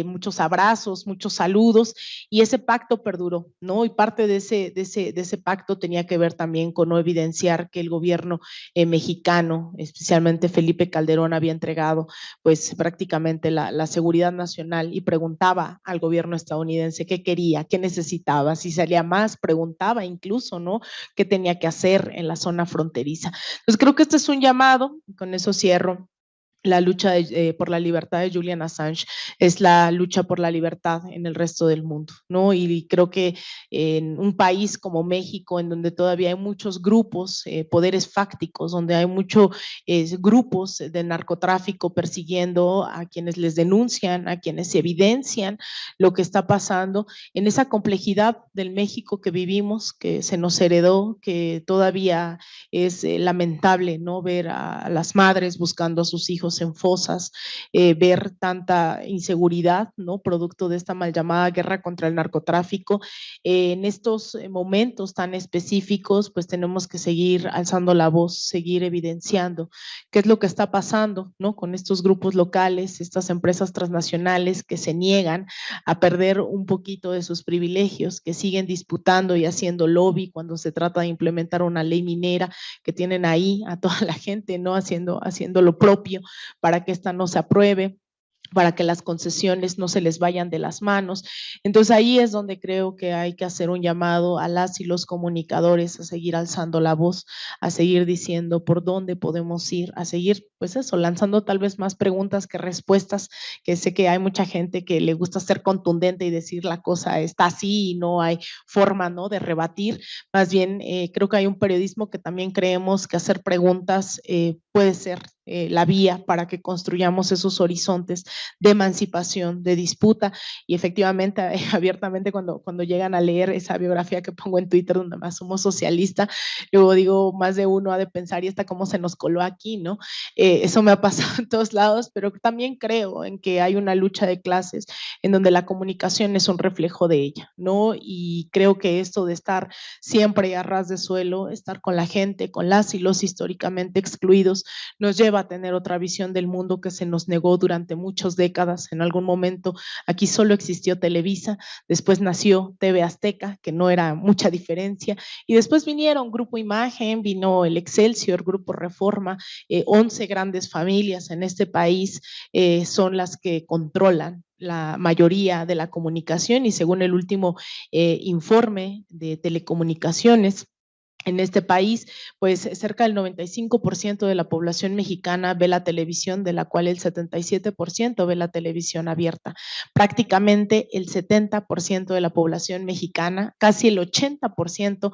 muchos abrazos, muchos saludos y ese pacto perduró, ¿no? Y parte de ese pacto tenía que ver también con no evidenciar que el gobierno mexicano, especialmente Felipe Calderón, había entregado pues prácticamente la seguridad nacional y preguntaba al gobierno estadounidense qué quería, qué necesitaba, si salía más, preguntaba incluso, ¿no? ¿Qué tenía que hacer en la zona fronteriza? Entonces creo que este es un llamado, con eso cierro. La lucha por la libertad de Julian Assange es la lucha por la libertad en el resto del mundo, ¿no? Y creo que en un país como México, en donde todavía hay muchos grupos, poderes fácticos, donde hay muchos grupos de narcotráfico persiguiendo a quienes les denuncian, a quienes evidencian lo que está pasando, en esa complejidad del México que vivimos, que se nos heredó, que todavía es lamentable, ¿no? Ver a las madres buscando a sus hijos en fosas, ver tanta inseguridad, ¿no? Producto de esta mal llamada guerra contra el narcotráfico. En estos momentos tan específicos, pues tenemos que seguir alzando la voz, seguir evidenciando qué es lo que está pasando, ¿no? Con estos grupos locales, estas empresas transnacionales que se niegan a perder un poquito de sus privilegios, que siguen disputando y haciendo lobby cuando se trata de implementar una ley minera, que tienen ahí a toda la gente, ¿no? Haciendo lo propio para que esta no se apruebe, para que las concesiones no se les vayan de las manos. Entonces ahí es donde creo que hay que hacer un llamado a las y los comunicadores a seguir alzando la voz, a seguir diciendo por dónde podemos ir, a seguir, pues eso, lanzando tal vez más preguntas que respuestas, que sé que hay mucha gente que le gusta ser contundente y decir la cosa está así y no hay forma, ¿no?, de rebatir. Más bien, creo que hay un periodismo que también creemos que hacer preguntas puede ser la vía para que construyamos esos horizontes de emancipación, de disputa y efectivamente, abiertamente cuando llegan a leer esa biografía que pongo en Twitter donde me asumo socialista, luego digo, más de uno ha de pensar, ¿y esta cómo se nos coló aquí, no? Eso me ha pasado en todos lados, pero también creo en que hay una lucha de clases en donde la comunicación es un reflejo de ella, ¿no? Y creo que esto de estar siempre a ras de suelo, estar con la gente, con las y los históricamente excluidos, nos lleva a tener otra visión del mundo que se nos negó durante muchas décadas. En algún momento aquí solo existió Televisa, después nació TV Azteca, que no era mucha diferencia, y después vinieron Grupo Imagen, vino el Excelsior, Grupo Reforma, 11 grandes familias en este país son las que controlan la mayoría de la comunicación y según el último informe de telecomunicaciones, en este país, pues cerca del 95% de la población mexicana ve la televisión, de la cual el 77% ve la televisión abierta. Prácticamente el 70% de la población mexicana, casi el 80%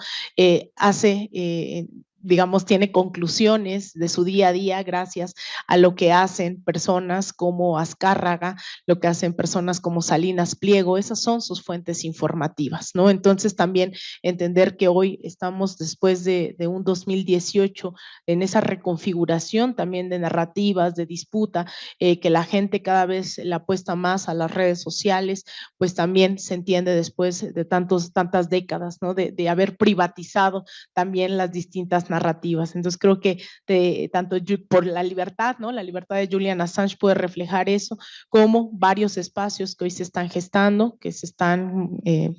digamos, tiene conclusiones de su día a día gracias a lo que hacen personas como Azcárraga, lo que hacen personas como Salinas Pliego, esas son sus fuentes informativas, ¿no? Entonces también entender que hoy estamos después de un 2018 en esa reconfiguración también de narrativas, de disputa, que la gente cada vez le apuesta más a las redes sociales, pues también se entiende después de tantas décadas, ¿no? De haber privatizado también las distintas narrativas. Entonces creo que tanto por la libertad, ¿no? La libertad de Julian Assange puede reflejar eso, como varios espacios que hoy se están gestando, que se están,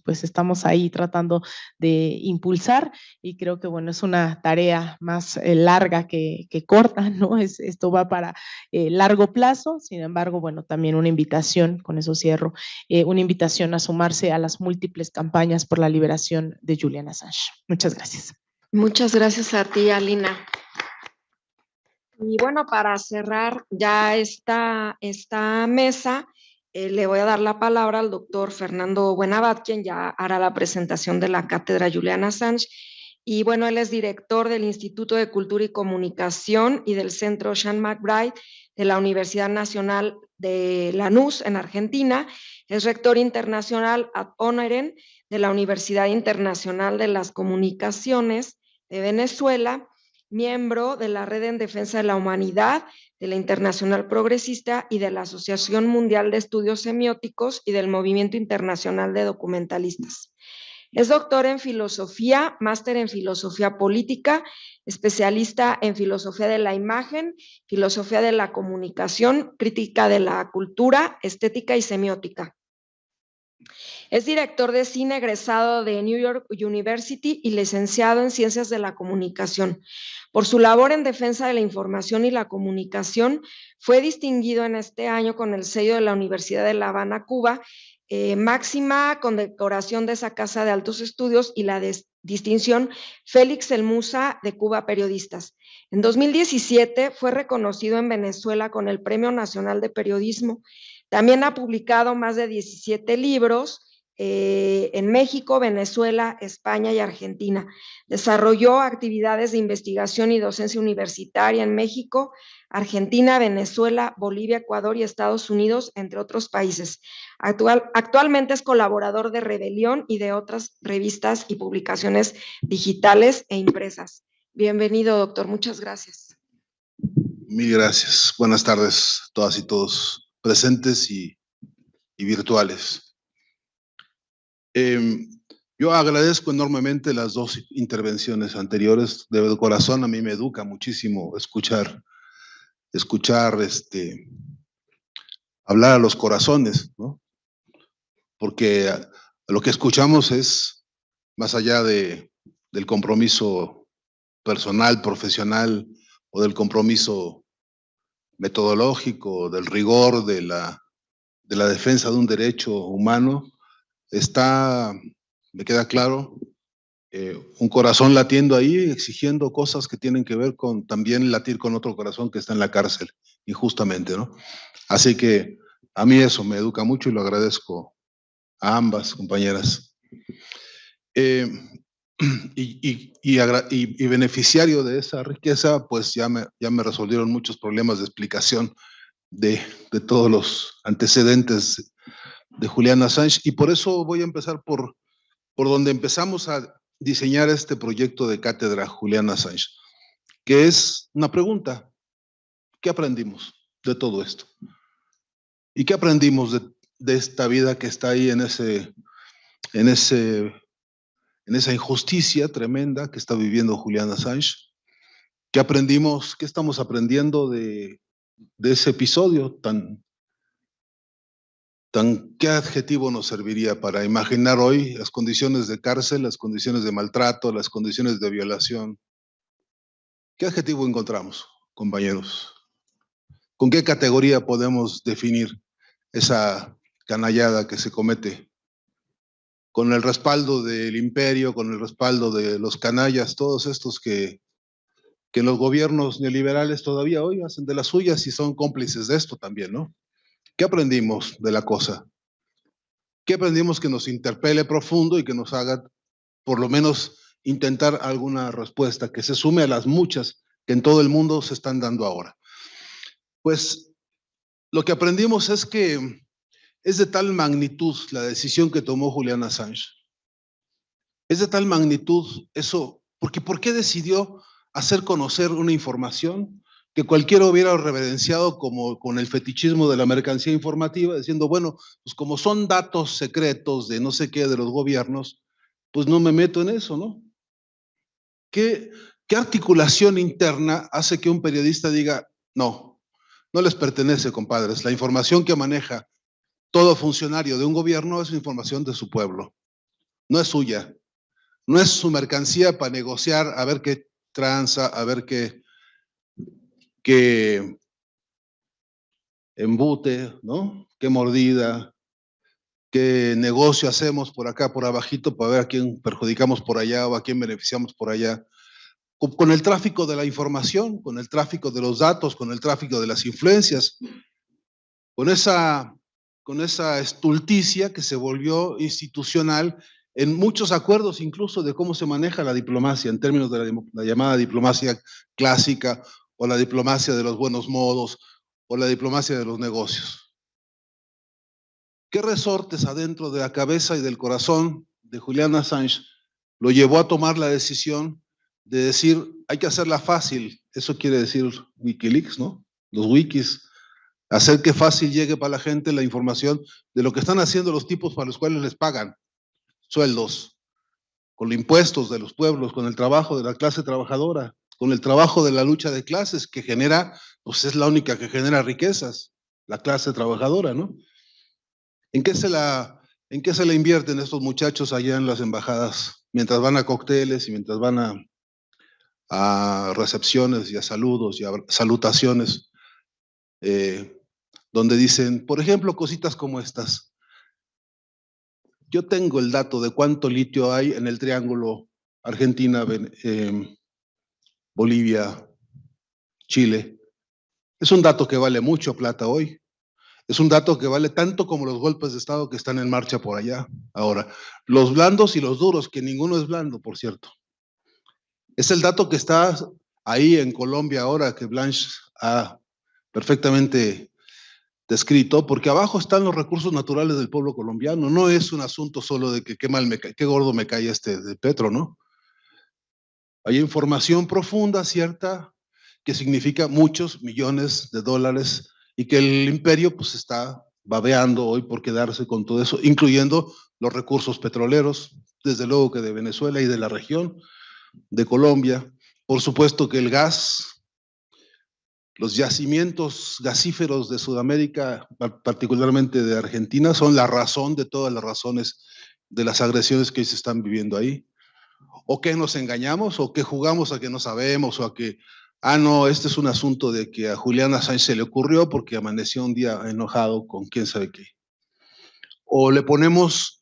pues estamos ahí tratando de impulsar y creo que bueno, es una tarea más larga que corta, ¿no? Esto va para largo plazo, sin embargo, bueno, también una invitación, con eso cierro, una invitación a sumarse a las múltiples campañas por la liberación de Julian Assange. Muchas gracias.
Muchas gracias a ti, Alina. Y bueno, para cerrar ya esta mesa, le voy a dar la palabra al doctor Fernando Buenabad, quien ya hará la presentación de la cátedra Julian Assange. y bueno, él es director del Instituto de Cultura y Comunicación y del Centro Sean McBride de la Universidad Nacional de Lanús, en Argentina. Es rector internacional ad honorem de la Universidad Internacional de las Comunicaciones de Venezuela, miembro de la Red en Defensa de la Humanidad, de la Internacional Progresista y de la Asociación Mundial de Estudios Semióticos y del Movimiento Internacional de Documentalistas. Es doctor en filosofía, máster en filosofía política, especialista en filosofía de la imagen, filosofía de la comunicación, crítica de la cultura, estética y semiótica. Es director de cine egresado de New York University y licenciado en Ciencias de la Comunicación. Por su labor en defensa de la información y la comunicación, fue distinguido en este año con el sello de la Universidad de La Habana, Cuba, máxima condecoración de esa casa de altos estudios, y la distinción Félix el Musa de Cuba Periodistas. En 2017 fue reconocido en Venezuela con el Premio Nacional de Periodismo. También ha publicado más de 17 libros en México, Venezuela, España y Argentina. Desarrolló actividades de investigación y docencia universitaria en México, Argentina, Venezuela, Bolivia, Ecuador y Estados Unidos, entre otros países. Actualmente es colaborador de Rebelión y de otras revistas y publicaciones digitales e impresas. Bienvenido, doctor. Muchas gracias.
Mil gracias. Buenas tardes a todas y todos presentes y virtuales. Yo agradezco enormemente las dos intervenciones anteriores. De corazón, a mí me educa muchísimo escuchar hablar a los corazones, ¿no? Porque lo que escuchamos es más allá del compromiso personal, profesional, o del compromiso metodológico, del rigor, de la defensa de un derecho humano. Me queda claro, un corazón latiendo ahí, exigiendo cosas que tienen que ver con también latir con otro corazón que está en la cárcel, injustamente, ¿no? Así que a mí eso me educa mucho y lo agradezco a ambas compañeras. Y beneficiario de esa riqueza, pues ya me resolvieron muchos problemas de explicación de todos los antecedentes de Julian Assange, y por eso voy a empezar por donde empezamos a diseñar este proyecto de cátedra Julian Assange, que es una pregunta: ¿qué aprendimos de todo esto? ¿Y qué aprendimos de esta vida que está ahí en esa injusticia tremenda que está viviendo Julian Assange? ¿Qué aprendimos? ¿Qué estamos aprendiendo de ese episodio ¿qué adjetivo nos serviría para imaginar hoy las condiciones de cárcel, las condiciones de maltrato, las condiciones de violación? ¿Qué adjetivo encontramos, compañeros? ¿Con qué categoría podemos definir esa canallada que se comete? Con el respaldo del imperio, con el respaldo de los canallas, todos estos que los gobiernos neoliberales todavía hoy hacen de las suyas y son cómplices de esto también, ¿no? ¿Qué aprendimos de la cosa? ¿Qué aprendimos que nos interpele profundo y que nos haga, por lo menos, intentar alguna respuesta que se sume a las muchas que en todo el mundo se están dando ahora? Pues lo que aprendimos es que es de tal magnitud la decisión que tomó Julian Assange. Es de tal magnitud eso, porque ¿por qué decidió hacer conocer una información que cualquiera hubiera reverenciado como con el fetichismo de la mercancía informativa, diciendo, bueno, pues como son datos secretos de no sé qué de los gobiernos, pues no me meto en eso, ¿no? ¿Qué articulación interna hace que un periodista diga, no les pertenece, compadres, la información que maneja todo funcionario de un gobierno es información de su pueblo, no es suya, no es su mercancía para negociar, a ver qué tranza, a ver qué embute, ¿no? Qué mordida, qué negocio hacemos por acá, por abajito, para ver a quién perjudicamos por allá o a quién beneficiamos por allá. Con el tráfico de la información, con el tráfico de los datos, con el tráfico de las influencias, con esa estulticia que se volvió institucional en muchos acuerdos incluso de cómo se maneja la diplomacia en términos de la llamada diplomacia clásica o la diplomacia de los buenos modos o la diplomacia de los negocios. ¿Qué resortes adentro de la cabeza y del corazón de Julian Assange lo llevó a tomar la decisión de decir, hay que hacerla fácil? Eso quiere decir Wikileaks, ¿no? Los wikis. Hacer que fácil llegue para la gente la información de lo que están haciendo los tipos para los cuales les pagan sueldos, con los impuestos de los pueblos, con el trabajo de la clase trabajadora, con el trabajo de la lucha de clases que genera, pues es la única que genera riquezas, la clase trabajadora, ¿no? ¿En qué se la invierten estos muchachos allá en las embajadas? Mientras van a cócteles y mientras van a recepciones y a saludos y a salutaciones, donde dicen, por ejemplo, cositas como estas. Yo tengo el dato de cuánto litio hay en el triángulo Argentina, Bolivia, Chile. Es un dato que vale mucho plata hoy. Es un dato que vale tanto como los golpes de Estado que están en marcha por allá. Ahora, los blandos y los duros, que ninguno es blando, por cierto. Es el dato que está ahí en Colombia ahora, que Blanche ha perfectamente descrito, porque abajo están los recursos naturales del pueblo colombiano. No es un asunto solo de que qué mal me cae, qué gordo me cae este de Petro, ¿no? Hay información profunda, cierta, que significa muchos millones de dólares y que el imperio pues está babeando hoy por quedarse con todo eso, incluyendo los recursos petroleros, desde luego que de Venezuela y de la región, de Colombia. Por supuesto que el gas, los yacimientos gasíferos de Sudamérica, particularmente de Argentina, son la razón de todas las razones de las agresiones que hoy se están viviendo ahí. ¿O qué nos engañamos? ¿O qué jugamos a que no sabemos? ¿O a que, no, este es un asunto de que a Julian Assange se le ocurrió porque amaneció un día enojado con quién sabe qué? O le ponemos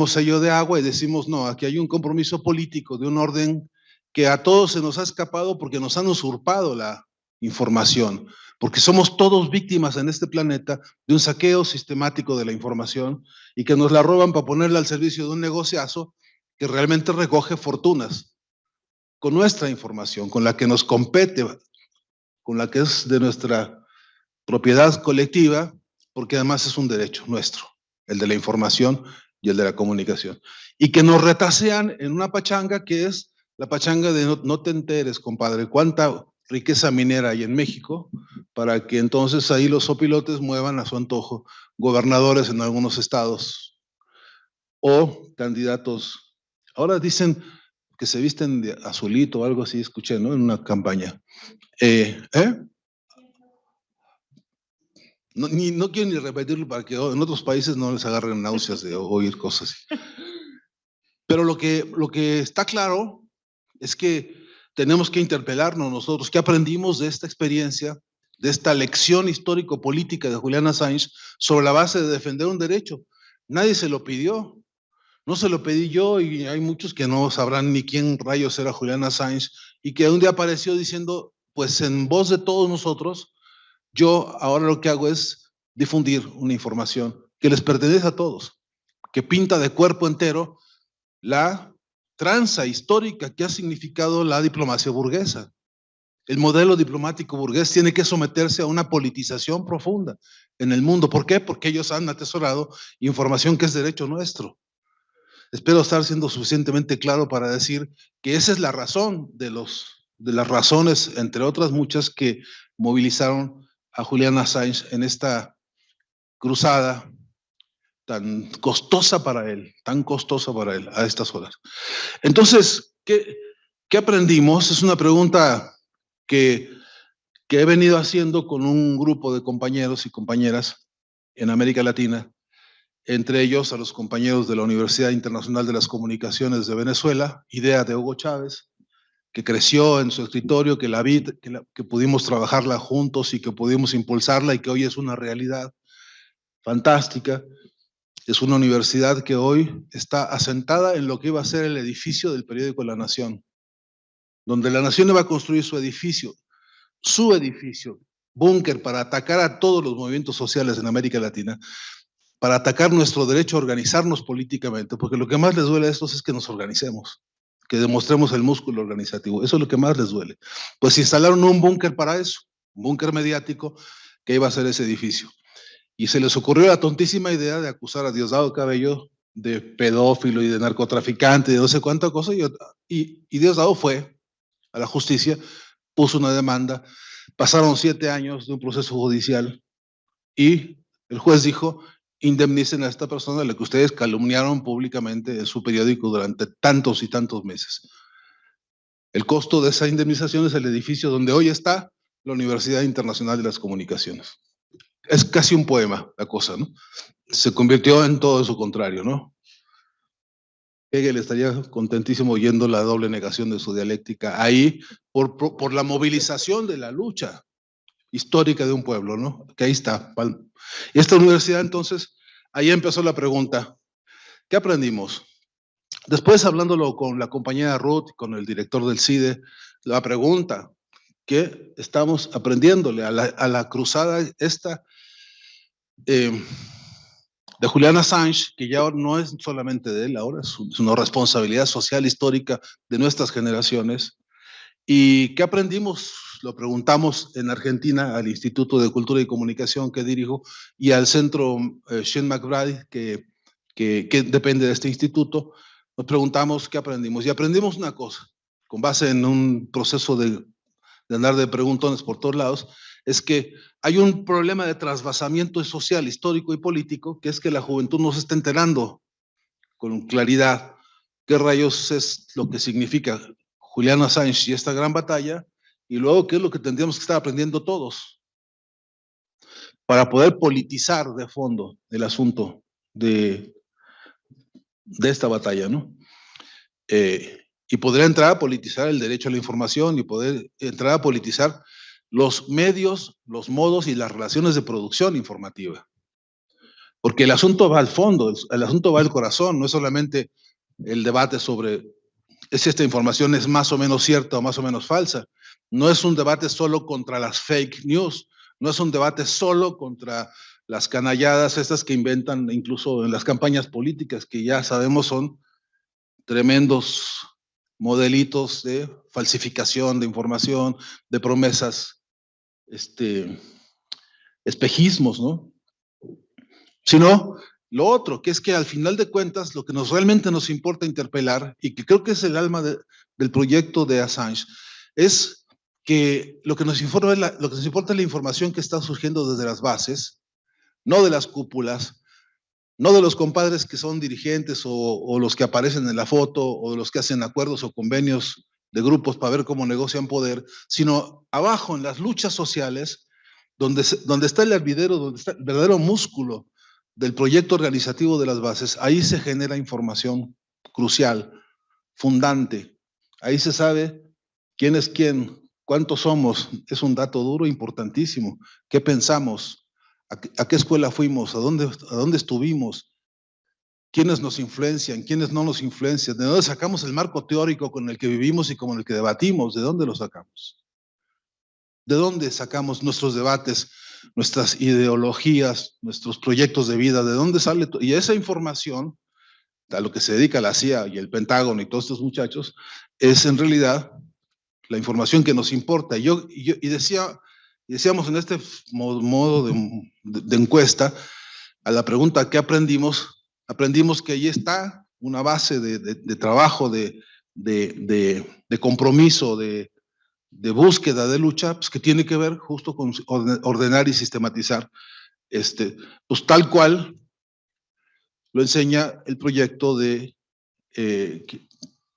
sello de agua y decimos, no, aquí hay un compromiso político de un orden que a todos se nos ha escapado porque nos han usurpado la información, porque somos todos víctimas en este planeta de un saqueo sistemático de la información y que nos la roban para ponerla al servicio de un negociazo que realmente recoge fortunas con nuestra información, con la que nos compete, con la que es de nuestra propiedad colectiva, porque además es un derecho nuestro, el de la información y el de la comunicación. Y que nos retasean en una pachanga que es la pachanga de no te enteres, compadre, cuánta riqueza minera hay en México, para que entonces ahí los sopilotes muevan a su antojo gobernadores en algunos estados o candidatos. Ahora dicen que se visten de azulito o algo así, escuché, ¿no? En una campaña. No quiero ni repetirlo para que en otros países no les agarren náuseas de oír cosas así. Pero lo que está claro es que tenemos que interpelarnos nosotros. ¿Qué aprendimos de esta experiencia, de esta lección histórico-política de Julian Assange sobre la base de defender un derecho? Nadie se lo pidió. No se lo pedí yo y hay muchos que no sabrán ni quién rayos era Julian Assange y que un día apareció diciendo, pues en voz de todos nosotros, yo ahora lo que hago es difundir una información que les pertenece a todos, que pinta de cuerpo entero la tranza histórica que ha significado la diplomacia burguesa. El modelo diplomático burgués tiene que someterse a una politización profunda en el mundo. ¿Por qué? Porque ellos han atesorado información que es derecho nuestro. Espero estar siendo suficientemente claro para decir que esa es la razón de las razones, entre otras muchas, que movilizaron a Julian Assange en esta cruzada tan costosa para él a estas horas. Entonces, ¿qué aprendimos? Es una pregunta que he venido haciendo con un grupo de compañeros y compañeras en América Latina, entre ellos a los compañeros de la Universidad Internacional de las Comunicaciones de Venezuela, idea de Hugo Chávez, que creció en su escritorio, que pudimos trabajarla juntos y que pudimos impulsarla y que hoy es una realidad fantástica. Es una universidad que hoy está asentada en lo que iba a ser el edificio del periódico La Nación, donde La Nación iba a construir su edificio, búnker para atacar a todos los movimientos sociales en América Latina, para atacar nuestro derecho a organizarnos políticamente, porque lo que más les duele a estos es que nos organicemos, que demostremos el músculo organizativo, eso es lo que más les duele. Pues instalaron un búnker para eso, un búnker mediático que iba a ser ese edificio. Y se les ocurrió la tontísima idea de acusar a Diosdado Cabello de pedófilo y de narcotraficante y de no sé cuánta cosa, y Diosdado fue a la justicia, puso una demanda, pasaron 7 años de un proceso judicial y el juez dijo: indemnicen a esta persona de la que ustedes calumniaron públicamente en su periódico durante tantos y tantos meses. El costo de esa indemnización es el edificio donde hoy está la Universidad Internacional de las Comunicaciones. Es casi un poema la cosa, ¿no? Se convirtió en todo eso contrario, ¿no? Hegel estaría contentísimo oyendo la doble negación de su dialéctica ahí por la movilización de la lucha histórica de un pueblo, ¿no? Que ahí está. Y esta universidad, entonces, ahí empezó la pregunta: ¿qué aprendimos? Después, hablándolo con la compañera Ruth, con el director del CIDE, la pregunta: ¿qué estamos aprendiéndole a la cruzada esta de Julian Assange, que ya no es solamente de él, ahora es una responsabilidad social histórica de nuestras generaciones? ¿Y qué aprendimos? Lo preguntamos en Argentina al Instituto de Cultura y Comunicación que dirijo y al Centro Sean McBride, que depende de este instituto. Nos preguntamos qué aprendimos. Y aprendimos una cosa, con base en un proceso de andar de preguntones por todos lados, es que hay un problema de trasvasamiento social, histórico y político, que es que la juventud no se está enterando con claridad qué rayos es lo que significa Julian Assange y esta gran batalla, y luego qué es lo que tendríamos que estar aprendiendo todos para poder politizar de fondo el asunto de esta batalla, ¿no? Y poder entrar a politizar el derecho a la información y poder entrar a politizar los medios, los modos y las relaciones de producción informativa. Porque el asunto va al fondo, el asunto va al corazón, no es solamente el debate sobre si esta información es más o menos cierta o más o menos falsa. No es un debate solo contra las fake news, no es un debate solo contra las canalladas estas que inventan incluso en las campañas políticas, que ya sabemos son tremendos modelitos de falsificación de información, de promesas, espejismos, ¿no? Sino lo otro, que es que al final de cuentas lo que realmente nos importa interpelar, y que creo que es el alma del proyecto de Assange, es que lo que nos importa es la información que está surgiendo desde las bases, no de las cúpulas, no de los compadres que son dirigentes o los que aparecen en la foto o los que hacen acuerdos o convenios de grupos para ver cómo negocian poder, sino abajo en las luchas sociales, donde está el hervidero, donde está el verdadero músculo del proyecto organizativo de las bases. Ahí se genera información crucial, fundante. Ahí se sabe quién es quién, cuántos somos. Es un dato duro importantísimo. ¿Qué pensamos? ¿A qué escuela fuimos? ¿A dónde estuvimos? ¿Quiénes nos influencian? ¿Quiénes no nos influencian? ¿De dónde sacamos el marco teórico con el que vivimos y con el que debatimos? ¿De dónde lo sacamos? ¿De dónde sacamos nuestros debates, nuestras ideologías, nuestros proyectos de vida? ¿De dónde sale? Y esa información, a lo que se dedica la CIA y el Pentágono y todos estos muchachos, es en realidad la información que nos importa. Y decíamos en este modo de encuesta, a la pregunta ¿qué aprendimos? Aprendimos que ahí está una base de trabajo, de compromiso, de búsqueda, de lucha, pues que tiene que ver justo con ordenar y sistematizar, pues tal cual lo enseña el proyecto que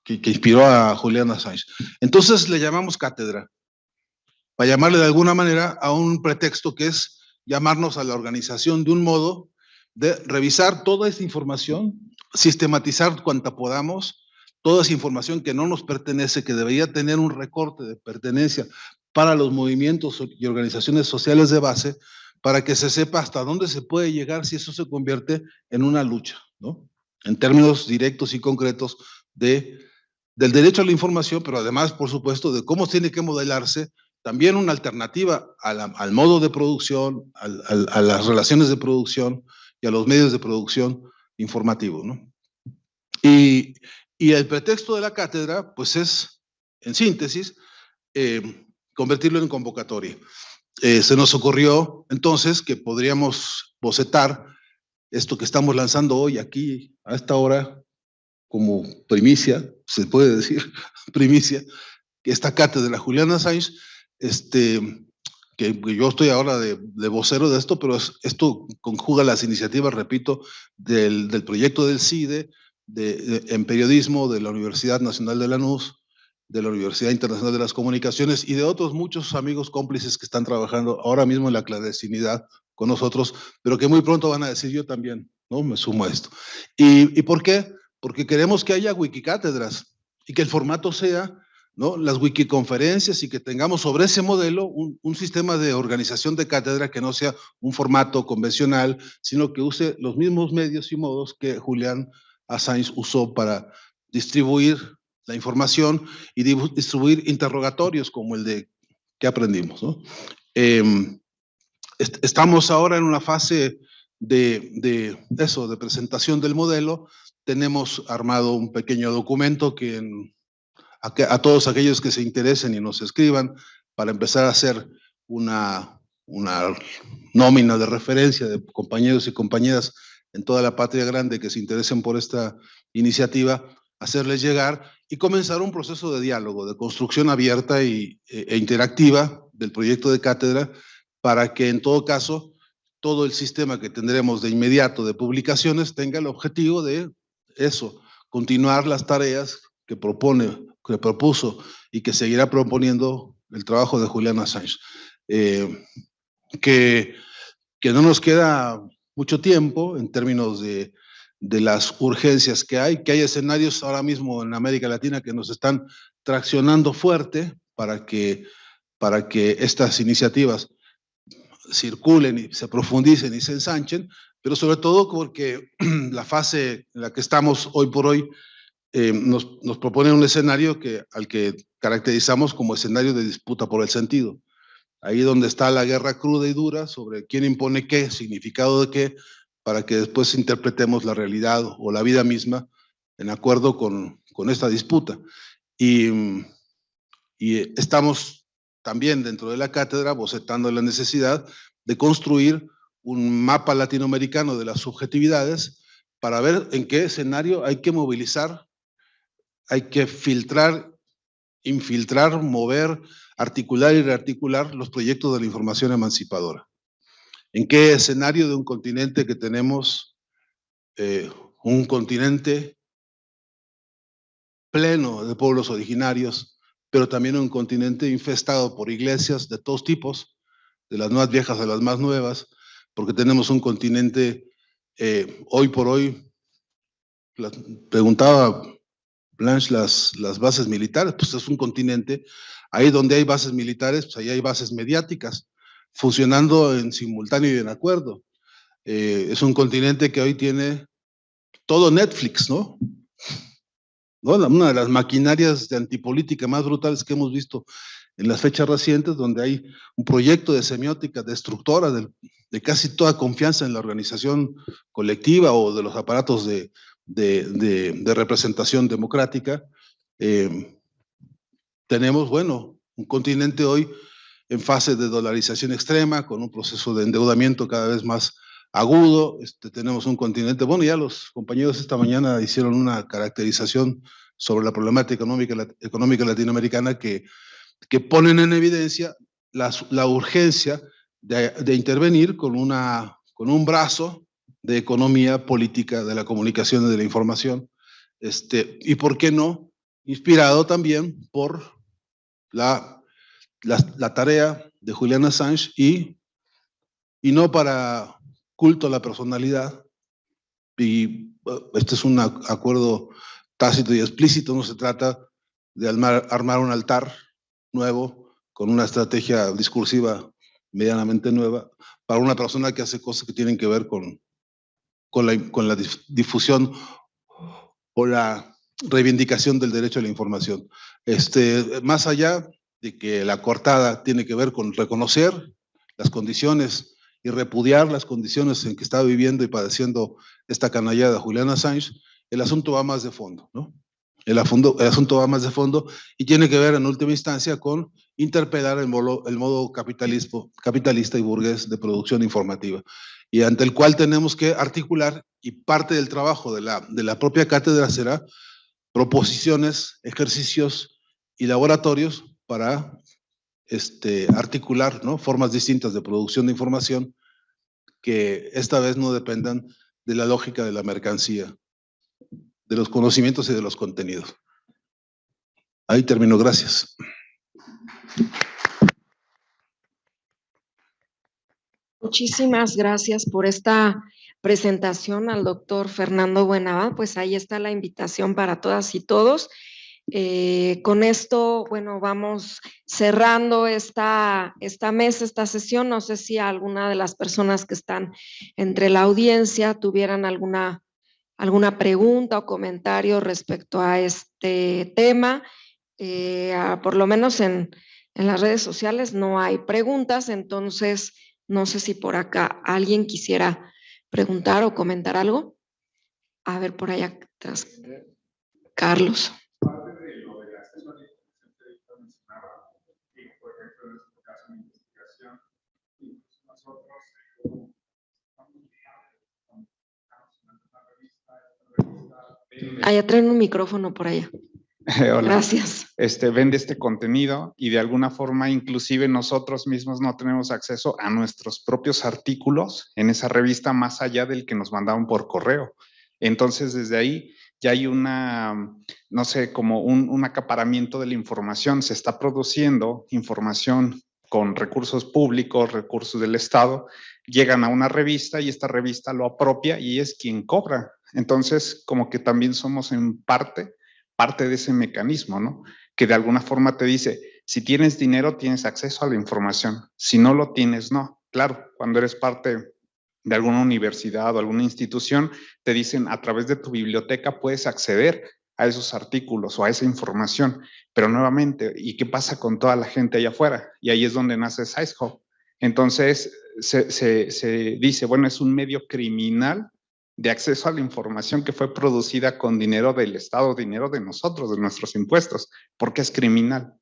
inspiró a Julian Assange. Entonces le llamamos cátedra, para llamarle de alguna manera a un pretexto que es llamarnos a la organización de un modo de revisar toda esta información, sistematizar cuanta podamos, toda esa información que no nos pertenece, que debería tener un recorte de pertenencia para los movimientos y organizaciones sociales de base, para que se sepa hasta dónde se puede llegar si eso se convierte en una lucha, ¿no? En términos directos y concretos del derecho a la información, pero además, por supuesto, de cómo tiene que modelarse también una alternativa al modo de producción, a las relaciones de producción y a los medios de producción informativo, ¿no? Y el pretexto de la cátedra, pues es, en síntesis, convertirlo en convocatoria. Se nos ocurrió entonces que podríamos bocetar esto que estamos lanzando hoy aquí, a esta hora, como primicia, se puede decir, primicia, esta cátedra Julian Assange, que yo estoy ahora de vocero de esto, pero esto conjuga las iniciativas, repito, del proyecto del CIDE, en periodismo de la Universidad Nacional de Lanús, de la Universidad Internacional de las Comunicaciones y de otros muchos amigos cómplices que están trabajando ahora mismo en la clandestinidad con nosotros, pero que muy pronto van a decir yo también, ¿no? Me sumo a esto. ¿Y por qué? Porque queremos que haya wikicátedras y que el formato sea, ¿no?, las wikiconferencias, y que tengamos sobre ese modelo un sistema de organización de cátedra que no sea un formato convencional, sino que use los mismos medios y modos que Julian Assange usó para distribuir la información y distribuir interrogatorios como el de ¿qué aprendimos?, ¿no? Estamos ahora en una fase de presentación del modelo. Tenemos armado un pequeño documento que a todos aquellos que se interesen y nos escriban para empezar a hacer una nómina de referencia de compañeros y compañeras en toda la patria grande que se interesen por esta iniciativa, hacerles llegar y comenzar un proceso de diálogo, de construcción abierta e interactiva del proyecto de cátedra, para que en todo caso todo el sistema que tendremos de inmediato de publicaciones tenga el objetivo de eso, continuar las tareas que propuso y que seguirá proponiendo el trabajo de Julian Assange. Que no nos queda mucho tiempo en términos de las urgencias que hay escenarios ahora mismo en América Latina que nos están traccionando fuerte para que estas iniciativas circulen y se profundicen y se ensanchen, pero sobre todo porque la fase en la que estamos hoy por hoy nos propone un escenario al que caracterizamos como escenario de disputa por el sentido. Ahí donde está la guerra cruda y dura sobre quién impone qué, significado de qué, para que después interpretemos la realidad o la vida misma en acuerdo con esta disputa. Y estamos también dentro de la cátedra bocetando la necesidad de construir un mapa latinoamericano de las subjetividades para ver en qué escenario hay que movilizar, hay que filtrar, infiltrar, mover, articular y rearticular los proyectos de la información emancipadora. ¿En qué escenario de un continente que tenemos, un continente pleno de pueblos originarios, pero también un continente infestado por iglesias de todos tipos, de las más viejas a las más nuevas, porque tenemos un continente, hoy por hoy, preguntaba Blanche, las bases militares, pues es un continente, ahí donde hay bases militares, pues ahí hay bases mediáticas, funcionando en simultáneo y en acuerdo. Es un continente que hoy tiene todo Netflix, ¿no? Una de las maquinarias de antipolítica más brutales que hemos visto en las fechas recientes, donde hay un proyecto de semiótica destructora de casi toda confianza en la organización colectiva o de los aparatos de representación democrática. Tenemos, bueno, un continente hoy en fase de dolarización extrema, con un proceso de endeudamiento cada vez más agudo. Tenemos un continente, bueno, ya los compañeros esta mañana hicieron una caracterización sobre la problemática económica latinoamericana que ponen en evidencia la urgencia de intervenir con un brazo de economía política de la comunicación y de la información, y por qué no, inspirado también por la tarea de Julian Assange y no para culto a la personalidad. Y este es un acuerdo tácito y explícito, no se trata de armar un altar nuevo con una estrategia discursiva medianamente nueva para una persona que hace cosas que tienen que ver con la difusión o la reivindicación del derecho a la información. Más allá de que la coartada tiene que ver con reconocer las condiciones y repudiar las condiciones en que está viviendo y padeciendo esta canallada Julian Assange, el asunto va más de fondo, ¿no? El asunto va más de fondo y tiene que ver en última instancia con interpelar el modo capitalista y burgués de producción informativa, y ante el cual tenemos que articular, y parte del trabajo de la propia cátedra será proposiciones, ejercicios y laboratorios para articular, ¿no?, formas distintas de producción de información que esta vez no dependan de la lógica de la mercancía, de los conocimientos y de los contenidos. Ahí termino, gracias.
Muchísimas gracias por esta presentación al doctor Fernando Buenaván. Pues ahí está la invitación para todas y todos. Con esto, bueno, vamos cerrando esta mesa, esta sesión. No sé si alguna de las personas que están entre la audiencia tuvieran alguna pregunta o comentario respecto a este tema. Por lo menos en las redes sociales no hay preguntas, entonces no sé si por acá alguien quisiera preguntar o comentar algo. A ver, por allá atrás. Carlos.
Parte de lo del acceso a la información que ahorita mencionaba, y por ejemplo en este caso de investigación, incluso nosotros
Allá traen un micrófono por allá.
Hola.
Gracias.
Vende este contenido y de alguna forma inclusive nosotros mismos no tenemos acceso a nuestros propios artículos en esa revista más allá del que nos mandaban por correo. Entonces desde ahí ya hay no sé, como un acaparamiento de la información. Se está produciendo información con recursos públicos, recursos del Estado, llegan a una revista y esta revista lo apropia y es quien cobra. Entonces como que también somos en parte de ese mecanismo, ¿no? Que de alguna forma te dice, si tienes dinero, tienes acceso a la información. Si no lo tienes, no. Claro, cuando eres parte de alguna universidad o alguna institución, te dicen, a través de tu biblioteca puedes acceder a esos artículos o a esa información. Pero nuevamente, ¿y qué pasa con toda la gente allá afuera? Y ahí es donde nace SciHub. Entonces, se dice, bueno, es un medio criminal de acceso a la información que fue producida con dinero del Estado, dinero de nosotros, de nuestros impuestos, porque es criminal.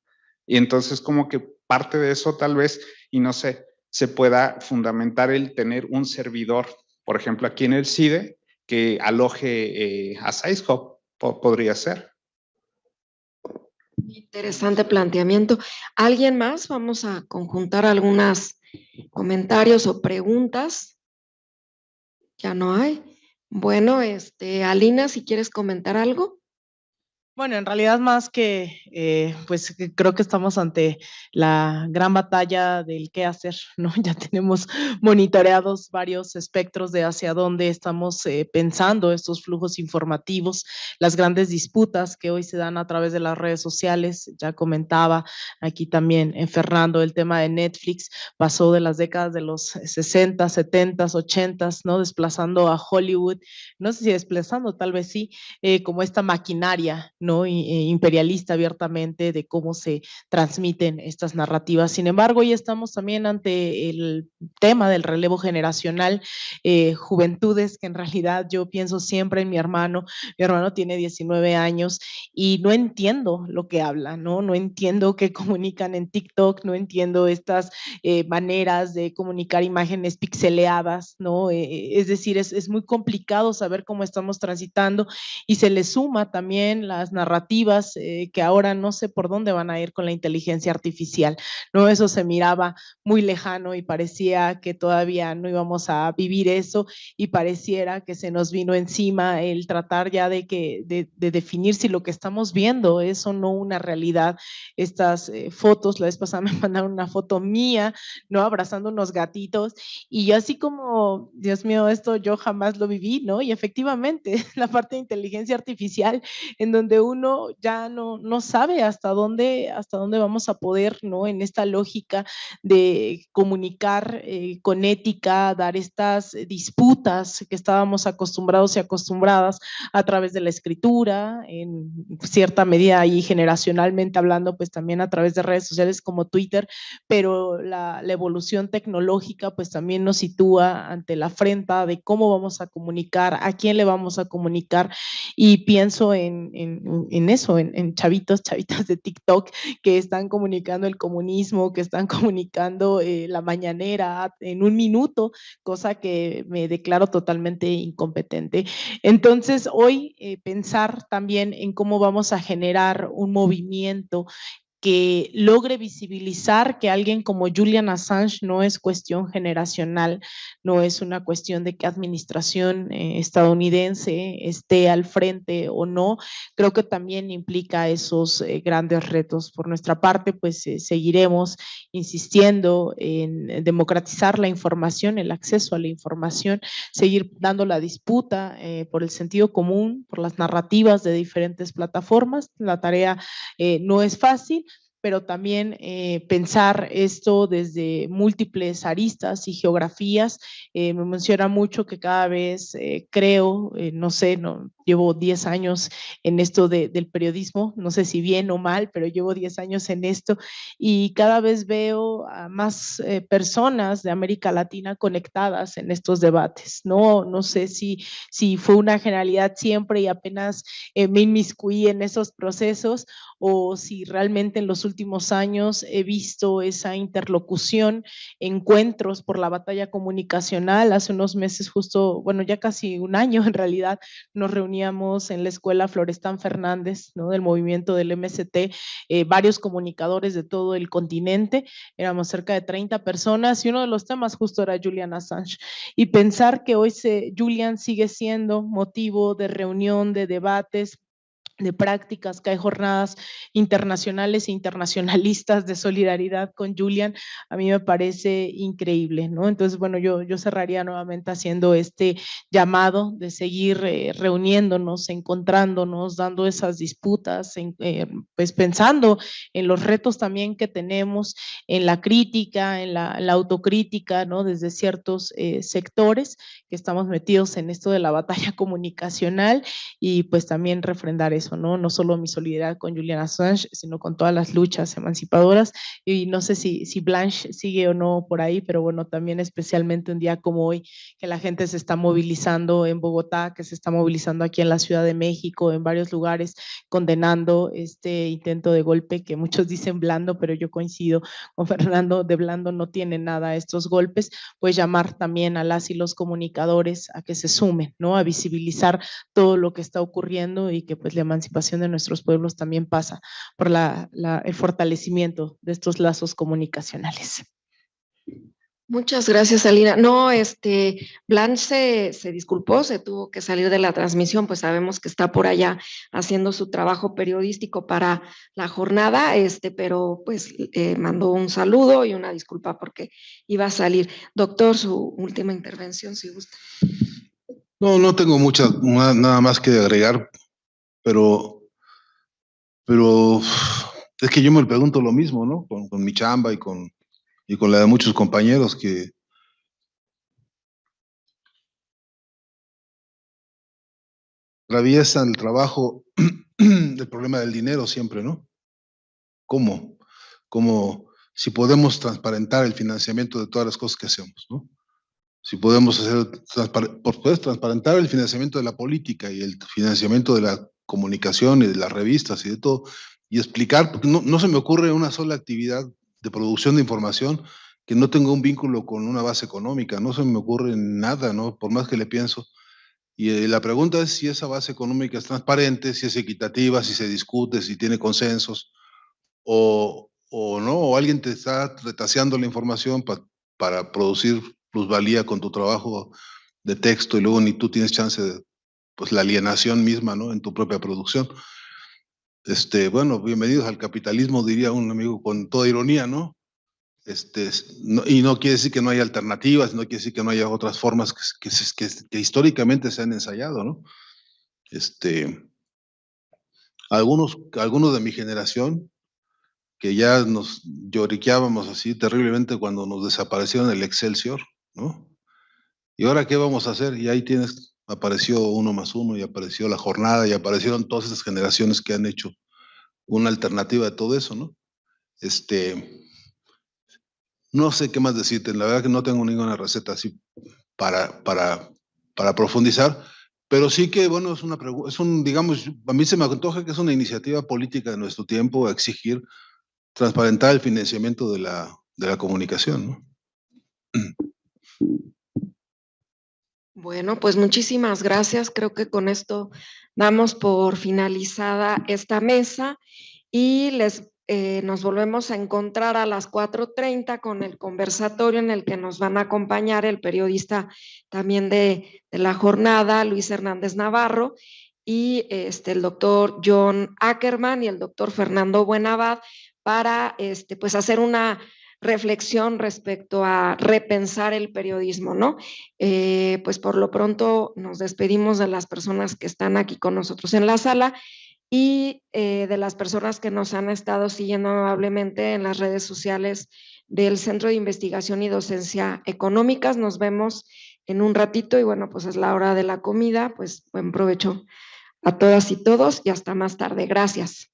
Y entonces como que parte de eso tal vez, y no sé, se pueda fundamentar el tener un servidor, por ejemplo, aquí en el CIDE, que aloje a SciHub, podría ser.
Interesante planteamiento. ¿Alguien más? Vamos a conjuntar algunos comentarios o preguntas. Ya no hay. Bueno, Alina, si quieres comentar algo.
Bueno, en realidad más que, pues creo que estamos ante la gran batalla del qué hacer, ¿no? Ya tenemos monitoreados varios espectros de hacia dónde estamos pensando estos flujos informativos, las grandes disputas que hoy se dan a través de las redes sociales. Ya comentaba aquí también Fernando el tema de Netflix, pasó de las décadas de los 60, 70, 80, ¿no? Desplazando a Hollywood, no sé si desplazando, tal vez sí, como esta maquinaria, ¿no? Imperialista abiertamente de cómo se transmiten estas narrativas. Sin embargo, hoy estamos también ante el tema del relevo generacional, juventudes que en realidad yo pienso siempre en mi hermano tiene 19 años y no entiendo lo que habla, no entiendo qué comunican en TikTok, no entiendo estas maneras de comunicar imágenes pixeleadas, ¿no? Es decir, es muy complicado saber cómo estamos transitando y se le suma también las narrativas que ahora no sé por dónde van a ir con la inteligencia artificial, ¿no? Eso se miraba muy lejano y parecía que todavía no íbamos a vivir eso y pareciera que se nos vino encima el tratar ya de definir si lo que estamos viendo es o no una realidad. Estas fotos, la vez pasada me mandaron una foto mía, ¿no? Abrazando unos gatitos y yo así como, Dios mío, esto yo jamás lo viví, ¿no? Y efectivamente, la parte de inteligencia artificial en donde uno ya no sabe hasta dónde vamos a poder, ¿no? En esta lógica de comunicar con ética, dar estas disputas que estábamos acostumbrados y acostumbradas a través de la escritura, en cierta medida y generacionalmente hablando, pues también a través de redes sociales como Twitter, pero la evolución tecnológica pues también nos sitúa ante la afrenta de cómo vamos a comunicar, a quién le vamos a comunicar, y pienso en eso, en chavitas de TikTok que están comunicando el comunismo, que están comunicando la mañanera en un minuto, cosa que me declaro totalmente incompetente. Entonces, hoy pensar también en cómo vamos a generar un movimiento que logre visibilizar que alguien como Julian Assange no es cuestión generacional, no es una cuestión de qué administración estadounidense esté al frente o no. Creo que también implica esos grandes retos. Por nuestra parte, pues seguiremos insistiendo en democratizar la información, el acceso a la información, seguir dando la disputa por el sentido común, por las narrativas de diferentes plataformas. La tarea no es fácil, pero también pensar esto desde múltiples aristas y geografías. Me emociona mucho que cada vez creo, no sé, llevo 10 años en esto del periodismo, no sé si bien o mal, pero llevo 10 años en esto y cada vez veo a más personas de América Latina conectadas en estos debates. No sé si fue una generalidad siempre y apenas me inmiscuí en esos procesos, o si realmente en los últimos años he visto esa interlocución, encuentros por la batalla comunicacional. Hace unos meses justo, bueno, ya casi un año en realidad, nos reuníamos en la escuela Florestan Fernández, ¿no? Del movimiento del MST, varios comunicadores de todo el continente, éramos cerca de 30 personas y uno de los temas justo era Julian Assange. Y pensar que hoy Julian sigue siendo motivo de reunión, de debates, de prácticas, que hay jornadas internacionales e internacionalistas de solidaridad con Julian, a mí me parece increíble, ¿no? Entonces, bueno, yo cerraría nuevamente haciendo este llamado de seguir reuniéndonos, encontrándonos, dando esas disputas, pues pensando en los retos también que tenemos, en la crítica, en la autocrítica, ¿no? Desde ciertos sectores que estamos metidos en esto de la batalla comunicacional, y pues también refrendar eso, ¿no? No solo mi solidaridad con Julian Assange, sino con todas las luchas emancipadoras. Y no sé si Blanche sigue o no por ahí, pero bueno, también especialmente un día como hoy, que la gente se está movilizando en Bogotá, que se está movilizando aquí en la Ciudad de México, en varios lugares, condenando este intento de golpe que muchos dicen blando, pero yo coincido con Fernando, de blando no tiene nada estos golpes. Pues llamar también a las y los comunicadores a que se sumen, ¿no? A visibilizar todo lo que está ocurriendo, y que pues la emancipación de nuestros pueblos también pasa por el fortalecimiento de estos lazos comunicacionales.
Muchas gracias, Alina. No, Blanche se disculpó, se tuvo que salir de la transmisión, pues sabemos que está por allá haciendo su trabajo periodístico para la jornada, pero pues mandó un saludo y una disculpa porque iba a salir. Doctor, su última intervención, si gusta.
No tengo nada más que agregar, pero es que yo me pregunto lo mismo, ¿no? Con mi chamba y con la de muchos compañeros que atraviesan el trabajo el problema del dinero siempre, ¿no? ¿Cómo? Si podemos transparentar el financiamiento de todas las cosas que hacemos, ¿no? Si podemos puedes transparentar el financiamiento de la política y el financiamiento de la comunicación y de las revistas y de todo, y explicar, porque no se me ocurre una sola actividad de producción de información que no tenga un vínculo con una base económica, no se me ocurre nada, ¿no? Por más que le pienso. Y la pregunta es si esa base económica es transparente, si es equitativa, si se discute, si tiene consensos, o no, o alguien te está retaseando la información para producir plusvalía con tu trabajo de texto, y luego ni tú tienes chance de, pues, la alienación misma, ¿no? En tu propia producción. Bueno, bienvenidos al capitalismo, diría un amigo con toda ironía, ¿no? Y no quiere decir que no haya alternativas, no quiere decir que no haya otras formas que históricamente se han ensayado, ¿no? Algunos de mi generación, que ya nos lloriqueábamos así terriblemente cuando nos desaparecieron el Excelsior, ¿no? ¿Y ahora qué vamos a hacer? Y ahí tienes, apareció 1+1 y apareció la jornada y aparecieron todas esas generaciones que han hecho una alternativa de todo eso, ¿no? No sé qué más decirte, la verdad que no tengo ninguna receta así para profundizar, pero sí que, bueno, digamos, a mí se me antoja que es una iniciativa política de nuestro tiempo exigir transparentar el financiamiento de la comunicación, ¿no?
Bueno, pues muchísimas gracias. Creo que con esto damos por finalizada esta mesa y nos volvemos a encontrar a las 4:30 con el conversatorio en el que nos van a acompañar el periodista también de la jornada, Luis Hernández Navarro, y el doctor John Ackerman y el doctor Fernando Buenabad para pues hacer una reflexión respecto a repensar el periodismo, ¿no? Pues por lo pronto nos despedimos de las personas que están aquí con nosotros en la sala y de las personas que nos han estado siguiendo amablemente en las redes sociales del Centro de Investigación y Docencia Económicas. Nos vemos en un ratito y bueno, pues es la hora de la comida, pues buen provecho a todas y todos y hasta más tarde. Gracias.